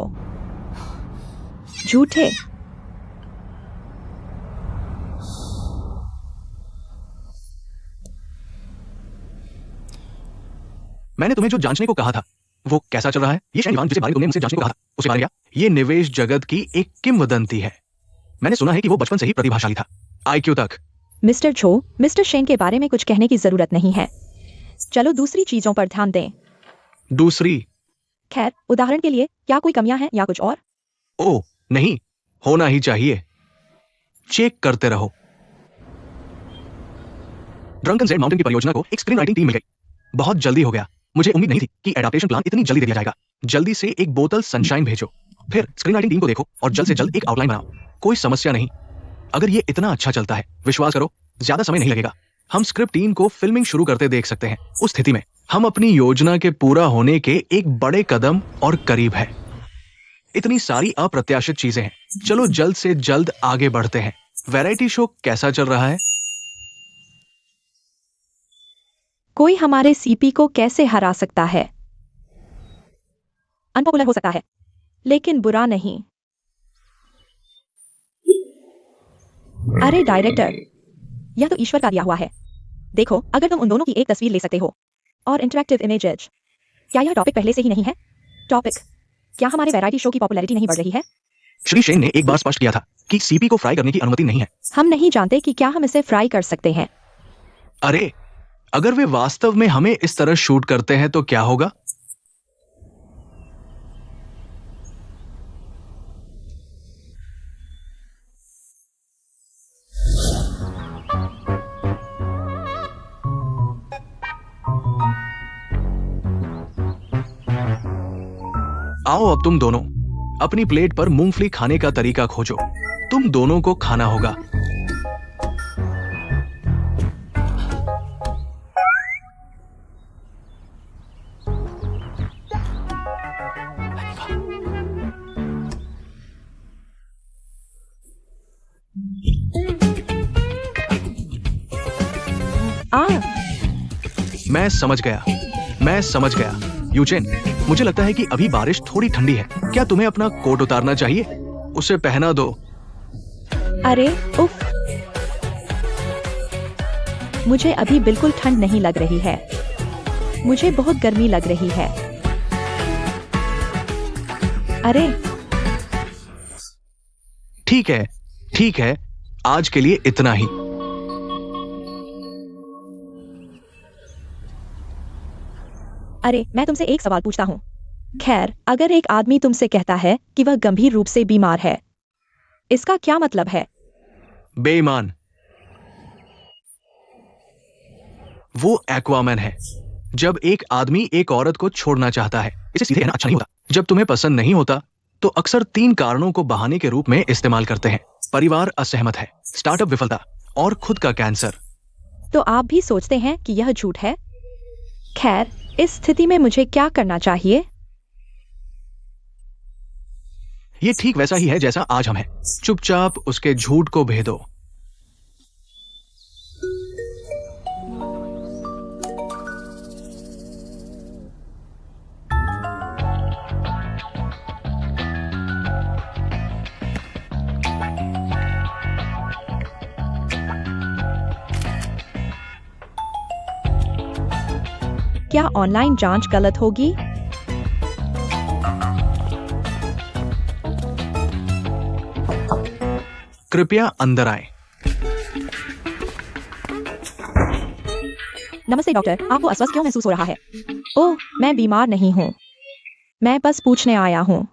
S4: झूठे।
S5: मैंने तुम्हें जो जांचने को कहा था वो कैसा चल रहा है? ये शेन यिफान जिसे बारे में तुमने मुझसे जांचने को कहा था, उसे बारे में क्या? ये निवेश जगत की एक किंवदंती है। मैंने सुना है कि वो बचपन से ही प्रतिभाशाली था, IQ तक।
S4: मिस्टर छो, मिस्टर शेन के बारे में कुछ कहने की जरूरत नहीं है। चलो दूसरी चीजों पर ध्यान दें।
S5: दूसरी?
S4: खैर, उदाहरण के लिए, क्या कोई कमियां हैं या कुछ और?
S5: ओह नहीं, होना ही चाहिए। चेक करते रहो। ड्रंकन जेड माउंटेन की परियोजना को एक स्क्रीन राइटिंग टीम मिल गई। बहुत जल्दी हो गया। मुझे उम्मीद नहीं थी कि एडाप्टेशन प्लान इतनी जल्दी दे दिया जाएगा। जल्दी से एक बोतल सनशाइन भेजो, फिर स्क्रीन राइटिंग टीम को देखो और जल्द से जल्द एक आउटलाइन बनाओ। कोई समस्या नहीं। अगर ये इतना अच्छा चलता है, विश्वास करो ज्यादा समय नहीं लगेगा। हम स्क्रिप्ट टीम को फिल्मिंग शुरू करते देख सकते हैं। उस स्थिति में हम अपनी योजना के पूरा होने के एक बड़े कदम और करीब है। इतनी सारी अप्रत्याशित चीजें हैं। चलो जल्द से जल्द आगे बढ़ते हैं। वैरायटी शो कैसा चल रहा है?
S4: कोई हमारे सीपी को कैसे हरा सकता है? अनपॉपुलर हो सकता है, लेकिन बुरा नहीं। अरे डायरेक्टर, यह तो ईश्वर का दिया हुआ है। देखो, अगर तुम उन दोनों की एक तस्वीर ले सकते हो और इंटरैक्टिव इमेजेस। क्या यह टॉपिक पहले से ही नहीं है? टॉपिक क्या हमारे वैरायटी शो की पॉपुलैरिटी नहीं बढ़ रही है?
S5: श्री शेन ने एक बार स्पष्ट किया था कि सीपी को फ्राई करने की अनुमति नहीं है।
S4: हम नहीं जानते कि क्या हम इसे फ्राई कर सकते हैं।
S5: अरे अगर वे वास्तव में हमें इस तरह शूट करते हैं तो क्या होगा? आओ अब तुम दोनों अपनी प्लेट पर मूंगफली खाने का तरीका खोजो। तुम दोनों को खाना होगा। मैं समझ गया। यूचेन, मुझे लगता है कि अभी बारिश थोड़ी ठंडी है। क्या तुम्हें अपना कोट उतारना चाहिए? उसे पहना दो।
S4: अरे उफ, मुझे अभी बिल्कुल ठंड नहीं लग रही है। मुझे बहुत गर्मी लग रही है। अरे
S5: ठीक है, आज के लिए इतना ही।
S4: अरे मैं तुमसे एक सवाल पूछता हूँ। खैर, अगर एक आदमी तुमसे कहता है कि वह गंभीर रूप से बीमार है, इसका क्या मतलब है?
S5: बेईमान। वो एक्वामैन है। जब एक आदमी एक औरत को छोड़ना चाहता है, इसे सीधे कहना अच्छा नहीं होता। जब तुम्हें पसंद नहीं होता तो अक्सर 3 कारणों को बहाने के रूप में इस्तेमाल करते हैं। परिवार असहमत है, स्टार्टअप विफलता और खुद का कैंसर।
S4: तो आप भी सोचते हैं कि यह झूठ है? खैर, इस स्थिति में मुझे क्या करना चाहिए?
S5: ये ठीक वैसा ही है जैसा आज हम हैं। चुपचाप उसके झूठ को भेदो।
S4: क्या ऑनलाइन जांच गलत होगी?
S5: कृपया अंदर आए।
S4: नमस्ते डॉक्टर, आपको अस्वस्थ क्यों महसूस हो रहा है? ओह, मैं बीमार नहीं हूँ। मैं बस पूछने आया हूँ।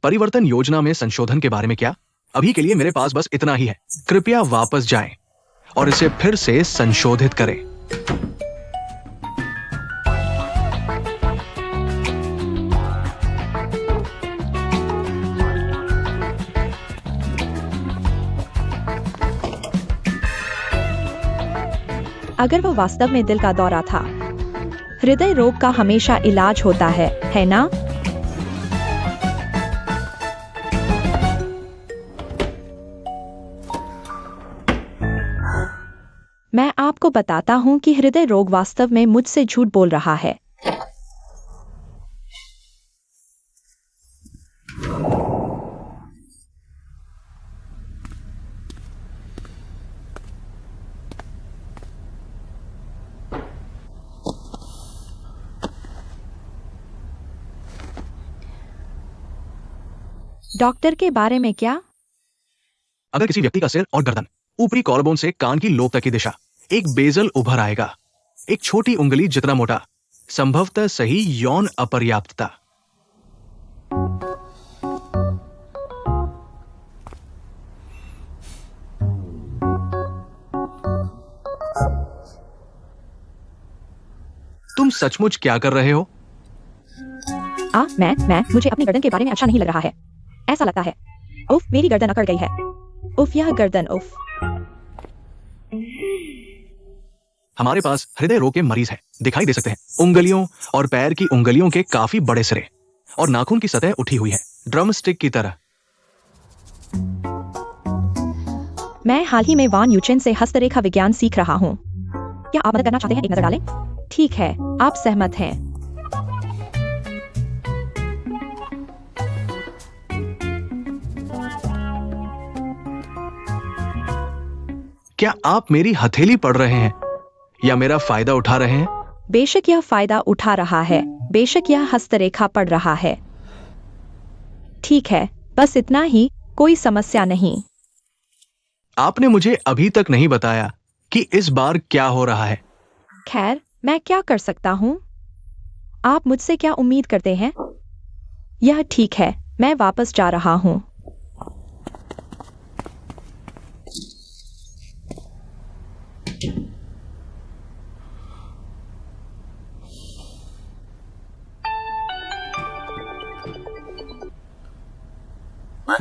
S5: परिवर्तन योजना में संशोधन के बारे में क्या? अभी के लिए मेरे पास बस इतना ही है। कृपया वापस जाएं और इसे फिर से संशोधित करें।
S4: अगर वह वास्तव में दिल का दौरा था, हृदय रोग का हमेशा इलाज होता है ना? मैं आपको बताता हूं कि हृदय रोग वास्तव में मुझसे झूठ बोल रहा है। डॉक्टर के बारे में क्या?
S5: अगर किसी व्यक्ति का सिर और गर्दन, ऊपरी कॉलरबोन से कान की लोब तक की दिशा, एक बेजल उभर आएगा, एक छोटी उंगली जितना मोटा, संभवतः सही यौन अपर्याप्तता। तुम सचमुच क्या कर रहे हो?
S4: मैं मुझे अपनी गर्दन के बारे में अच्छा नहीं लग रहा है। ऐसा लगता है उफ, मेरी गर्दन अकड़ गई है। उफ, यह गर्दन उफ।
S5: हमारे पास हृदय रोग के मरीज हैं, दिखाई दे सकते हैं। उंगलियों और पैर की उंगलियों के काफी बड़े सिरे और नाखून की सतह उठी हुई है, ड्रम स्टिक की तरह।
S4: मैं हाल ही में वान यूचेन से हस्तरेखा विज्ञान सीख रहा हूँ। क्या आप मदद करना चाहते हैं? एक नजर डालें। ठीक है, आप सहमत हैं।
S5: क्या आप मेरी हथेली पढ़ रहे हैं या मेरा फायदा उठा रहे हैं?
S4: बेशक यह फायदा उठा रहा है, बेशक यह हस्तरेखा पढ़ रहा है। ठीक है, बस इतना ही, कोई समस्या नहीं।
S5: आपने मुझे अभी तक नहीं बताया कि इस बार क्या हो रहा है।
S4: खैर, मैं क्या कर सकता हूँ? आप मुझसे क्या उम्मीद करते हैं? यह ठीक है, मैं वापस जा रहा हूँ।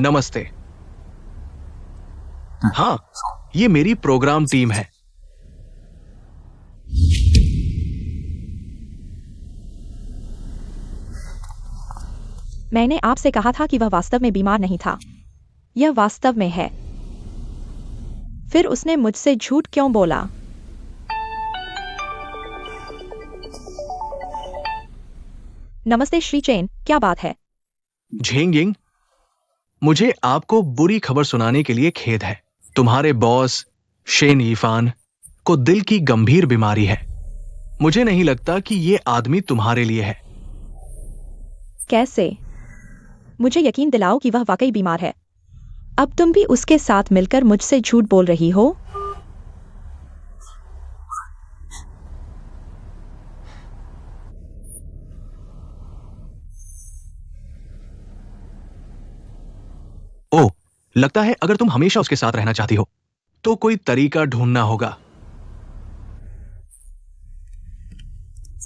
S5: नमस्ते। हाँ, ये मेरी प्रोग्राम टीम है।
S4: मैंने आपसे कहा था कि वह वास्तव में बीमार नहीं था। यह वास्तव में है। फिर उसने मुझसे झूठ क्यों बोला? नमस्ते श्री चेन, क्या बात है?
S5: झेंगिंग, मुझे आपको बुरी खबर सुनाने के लिए खेद है। तुम्हारे बॉस शेन यीफान को दिल की गंभीर बीमारी है। मुझे नहीं लगता कि ये आदमी तुम्हारे लिए है।
S4: कैसे? मुझे यकीन दिलाओ कि वह वाकई बीमार है। अब तुम भी उसके साथ मिलकर मुझसे झूठ बोल रही हो।
S5: ओह, लगता है अगर तुम हमेशा उसके साथ रहना चाहती हो तो कोई तरीका ढूंढना होगा।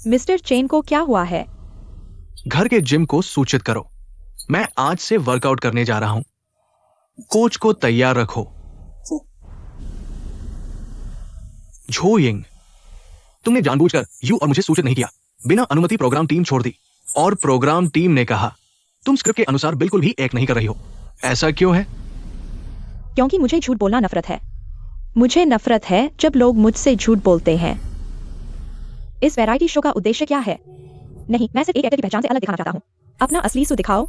S4: मिस्टर चेन को क्या हुआ है?
S5: घर के जिम को सूचित करो। मैं आज से वर्कआउट करने जा रहा हूं। कोच को तैयार रखो। झो यिंग, तुमने जानबूझकर यू और मुझे सूचित नहीं किया। बिना अनुमति प्रोग्राम टीम छोड़ दी और प्रोग्राम टीम ने कहा तुम स्क्रिप्ट के अनुसार बिल्कुल भी एक्ट नहीं कर रही हो। ऐसा क्यों है?
S4: क्योंकि मुझे झूठ बोलना नफरत है। मुझे नफरत है जब लोग मुझसे झूठ बोलते हैं। इस वैरायटी शो का उद्देश्य क्या है? नहीं, मैं सिर्फ एक एक्टर की पहचान से अलग दिखाना चाहता हूँ। अपना असली सू दिखाओ।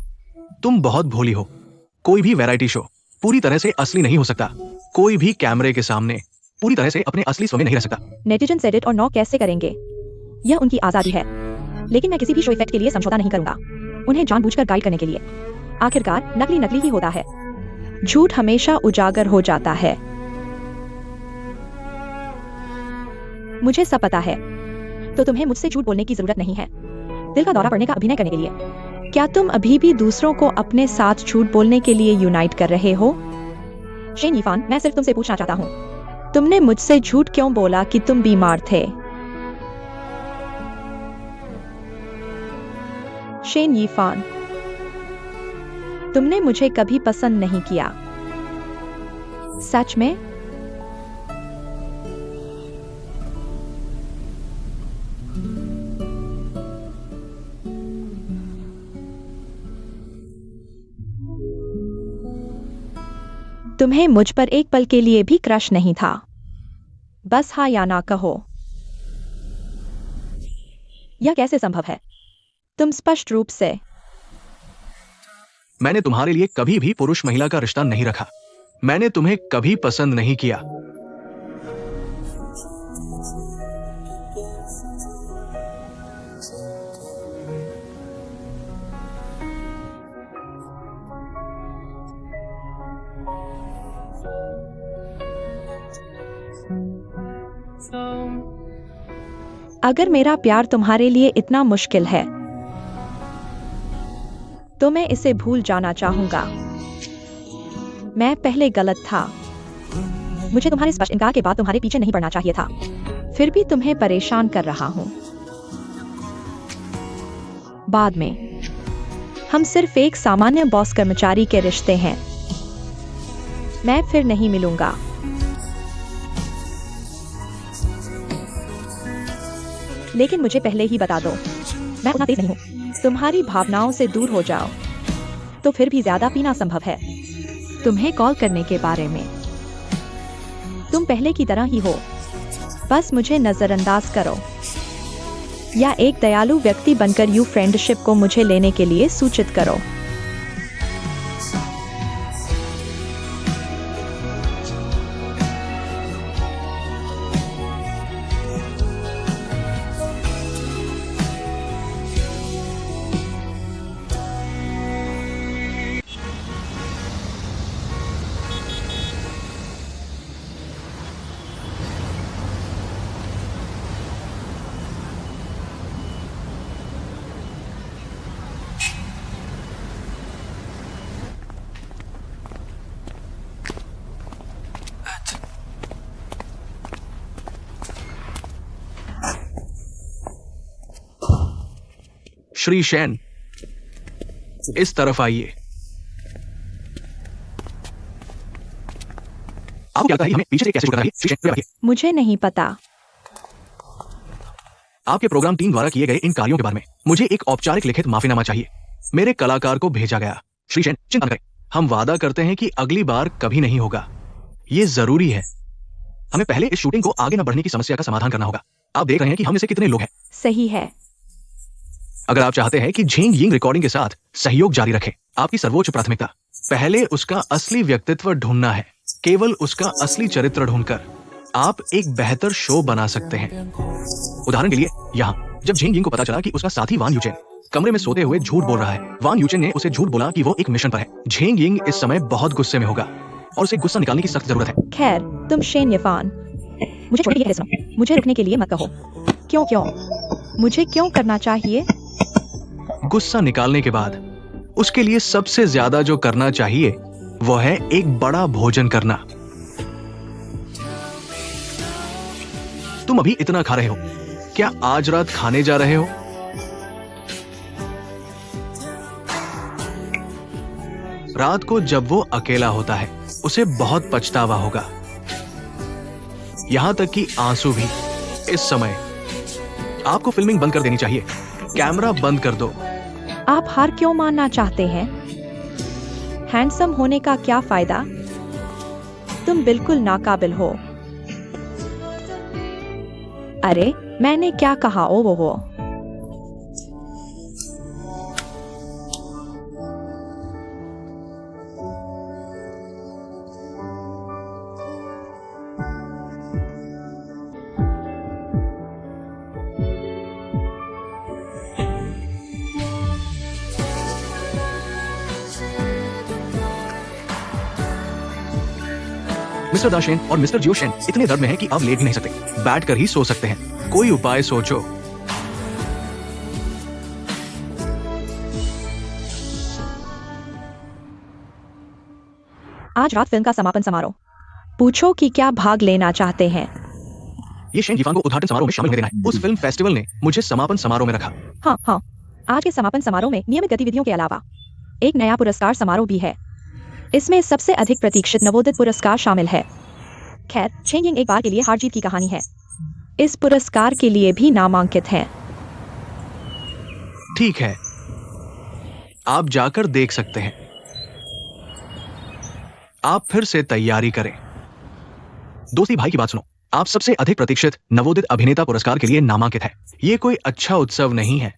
S5: तुम बहुत भोली हो। कोई भी वैरायटी शो पूरी तरह से असली नहीं हो सकता। कोई भी कैमरे के सामने पूरी तरह से अपने असली स्व में नहीं रह सकता।
S4: नेटिजन्स एडिट और नौ कैसे करेंगे? यह उनकी आजादी है, लेकिन मैं किसी भी शो इफेक्ट के लिए समझौता नहीं करूंगा, उन्हें जानबूझकर गाइड करने के लिए। आखिरकार नकली नकली ही होता है। झूठ हमेशा उजागर हो जाता है। मुझे सब पता है, तो तुम्हें मुझसे झूठ बोलने की जरूरत नहीं है। दिल का दौरा पड़ने का अभिनय करने के लिए। क्या तुम अभी भी दूसरों को अपने साथ झूठ बोलने के लिए यूनाइट कर रहे हो? शेन यीफान, मैं सिर्फ तुमसे पूछना चाहता हूँ, तुमने मुझसे झूठ क्यों बोला कि तुम बीमार थे? शेन यीफान, तुमने मुझे कभी पसंद नहीं किया। सच में? तुम्हें मुझ पर एक पल के लिए भी क्रश नहीं था? बस हाँ या ना कहो। यह कैसे संभव है? तुम स्पष्ट रूप से।
S5: मैंने तुम्हारे लिए कभी भी पुरुष महिला का रिश्ता नहीं रखा। मैंने तुम्हें कभी पसंद नहीं किया।
S4: अगर मेरा प्यार तुम्हारे लिए इतना मुश्किल है, तो मैं इसे भूल जाना चाहूंगा। मैं पहले गलत था। मुझे तुम्हारे स्पष्ट इनकार के बाद तुम्हारे पीछे नहीं पड़ना चाहिए था। फिर भी तुम्हें परेशान कर रहा हूं। बाद में। हम सिर्फ एक सामान्य बॉस कर्मचारी के रिश्ते हैं। मैं फिर नहीं मिलूंगा। लेकिन मुझे पहले ही बता दो, मैं उतना तेज नहीं हूं। तुम्हारी भावनाओं से दूर हो जाओ, तो फिर भी ज्यादा पीना संभव है। तुम्हें कॉल करने के बारे में, तुम पहले की तरह ही हो, बस मुझे नजरअंदाज करो या एक दयालु व्यक्ति बनकर यू फ्रेंडशिप को मुझे लेने के लिए सूचित करो।
S5: श्री शैन, इस तरफ आइए। आपको क्या लगता है हमें पीछे से कैसे शुरू करना है? श्री शैन, आइए।
S4: मुझे नहीं पता।
S5: आपके प्रोग्राम टीम द्वारा किए गए इन कार्यों के बारे में मुझे एक औपचारिक लिखित माफीनामा चाहिए। मेरे कलाकार को भेजा गया। श्री शैन, चिंता न करें, हम वादा करते हैं कि अगली बार कभी नहीं होगा। ये जरूरी है। हमें पहले इस शूटिंग को आगे न बढ़ने की समस्या का समाधान करना होगा। आप देख रहे हैं कि हम में से कितने लोग हैं।
S4: सही है।
S5: अगर आप चाहते हैं कि झिंग यिंग रिकॉर्डिंग के साथ सहयोग जारी रखें, आपकी सर्वोच्च प्राथमिकता पहले उसका असली व्यक्तित्व ढूंढना है। केवल उसका असली चरित्र ढूंढकर आप एक बेहतर शो बना सकते हैं। उदाहरण के लिए, यहाँ जब झिंग यिंग को पता चला कि उसका साथी वान यूचेन कमरे में सोते हुए झूठ बोल रहा है, वान यूचेन ने उसे झूठ बोला कि वो एक मिशन पर है। झिंग यिंग इस समय बहुत गुस्से में होगा और उसे गुस्सा निकालने की सख्त जरूरत है।
S4: खैर, तुम शेन यफान, मुझे छोड़ने के लिए सुनो। मुझे रुकने के लिए मत कहो। क्यों? मुझे क्यों करना चाहिए?
S5: गुस्सा निकालने के बाद उसके लिए सबसे ज्यादा जो करना चाहिए वो है एक बड़ा भोजन करना। तुम अभी इतना खा रहे हो, क्या आज रात खाने जा रहे हो? रात को जब वो अकेला होता है उसे बहुत पछतावा होगा, यहां तक कि आंसू भी। इस समय आपको फिल्मिंग बंद कर देनी चाहिए। कैमरा बंद कर दो।
S4: आप हार क्यों मानना चाहते हैं? हैंडसम होने का क्या फायदा? तुम बिल्कुल नाकाबिल हो। अरे, मैंने क्या कहा? ओ वो हो।
S5: मिस्टर दाशेन और मिस्टर जियोशेन इतने दर्द में हैं कि अब लेट भी नहीं सकते, बैठ कर ही सो सकते हैं। कोई उपाय सोचो।
S4: आज रात फिल्म का समापन समारोह। पूछो कि क्या भाग लेना चाहते हैं।
S5: ये शेन जिफांग को उद्घाटन समारोह में शामिल होने देना है। उस फिल्म फेस्टिवल ने मुझे समापन समारोह में रखा।
S4: हाँ, आज के समापन समारोह में नियमित गतिविधियों के अलावा एक नया पुरस्कार समारोह भी है। इसमें सबसे अधिक प्रतीक्षित नवोदित पुरस्कार शामिल है। खैर, झिंग यिंग एक बार के लिए हार जीत की कहानी है। इस पुरस्कार के लिए भी नामांकित हैं।
S5: ठीक है, आप जाकर देख सकते हैं। आप फिर से तैयारी करें। दोस्ती भाई की बात सुनो, आप सबसे अधिक प्रतीक्षित नवोदित अभिनेता पुरस्कार के लिए नामांकित है। ये कोई अच्छा उत्सव नहीं है।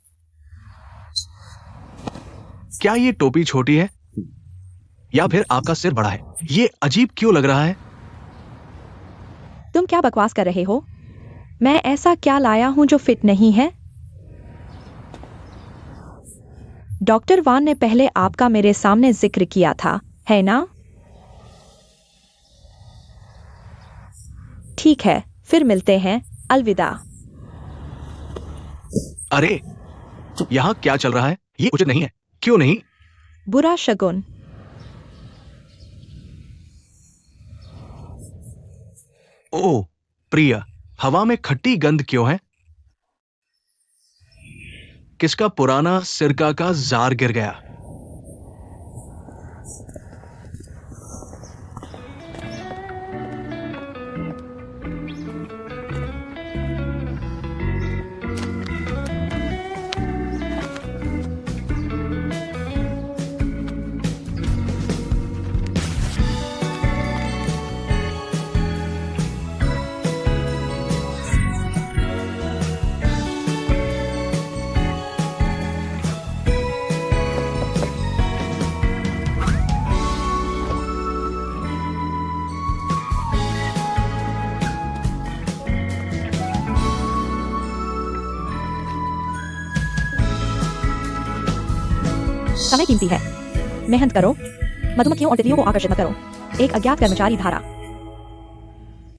S5: क्या ये टोपी छोटी है या फिर आपका सिर बड़ा है? ये अजीब क्यों लग रहा है?
S4: तुम क्या बकवास कर रहे हो? मैं ऐसा क्या लाया हूं जो फिट नहीं है? डॉक्टर वान ने पहले आपका मेरे सामने जिक्र किया था, है ना? ठीक है, फिर मिलते हैं। अलविदा।
S5: अरे, यहां क्या चल रहा है? ये उचित नहीं है। क्यों नहीं?
S4: बुरा शगुन।
S5: ओह प्रिया, हवा में खट्टी गंध क्यों है? किसका पुराना सिरका का जार गिर गया?
S4: समय कीमती है। मेहनत करो, मधुमक्खियों और तितलियों को आकर्षित मत करो। एक अज्ञात कर्मचारी धारा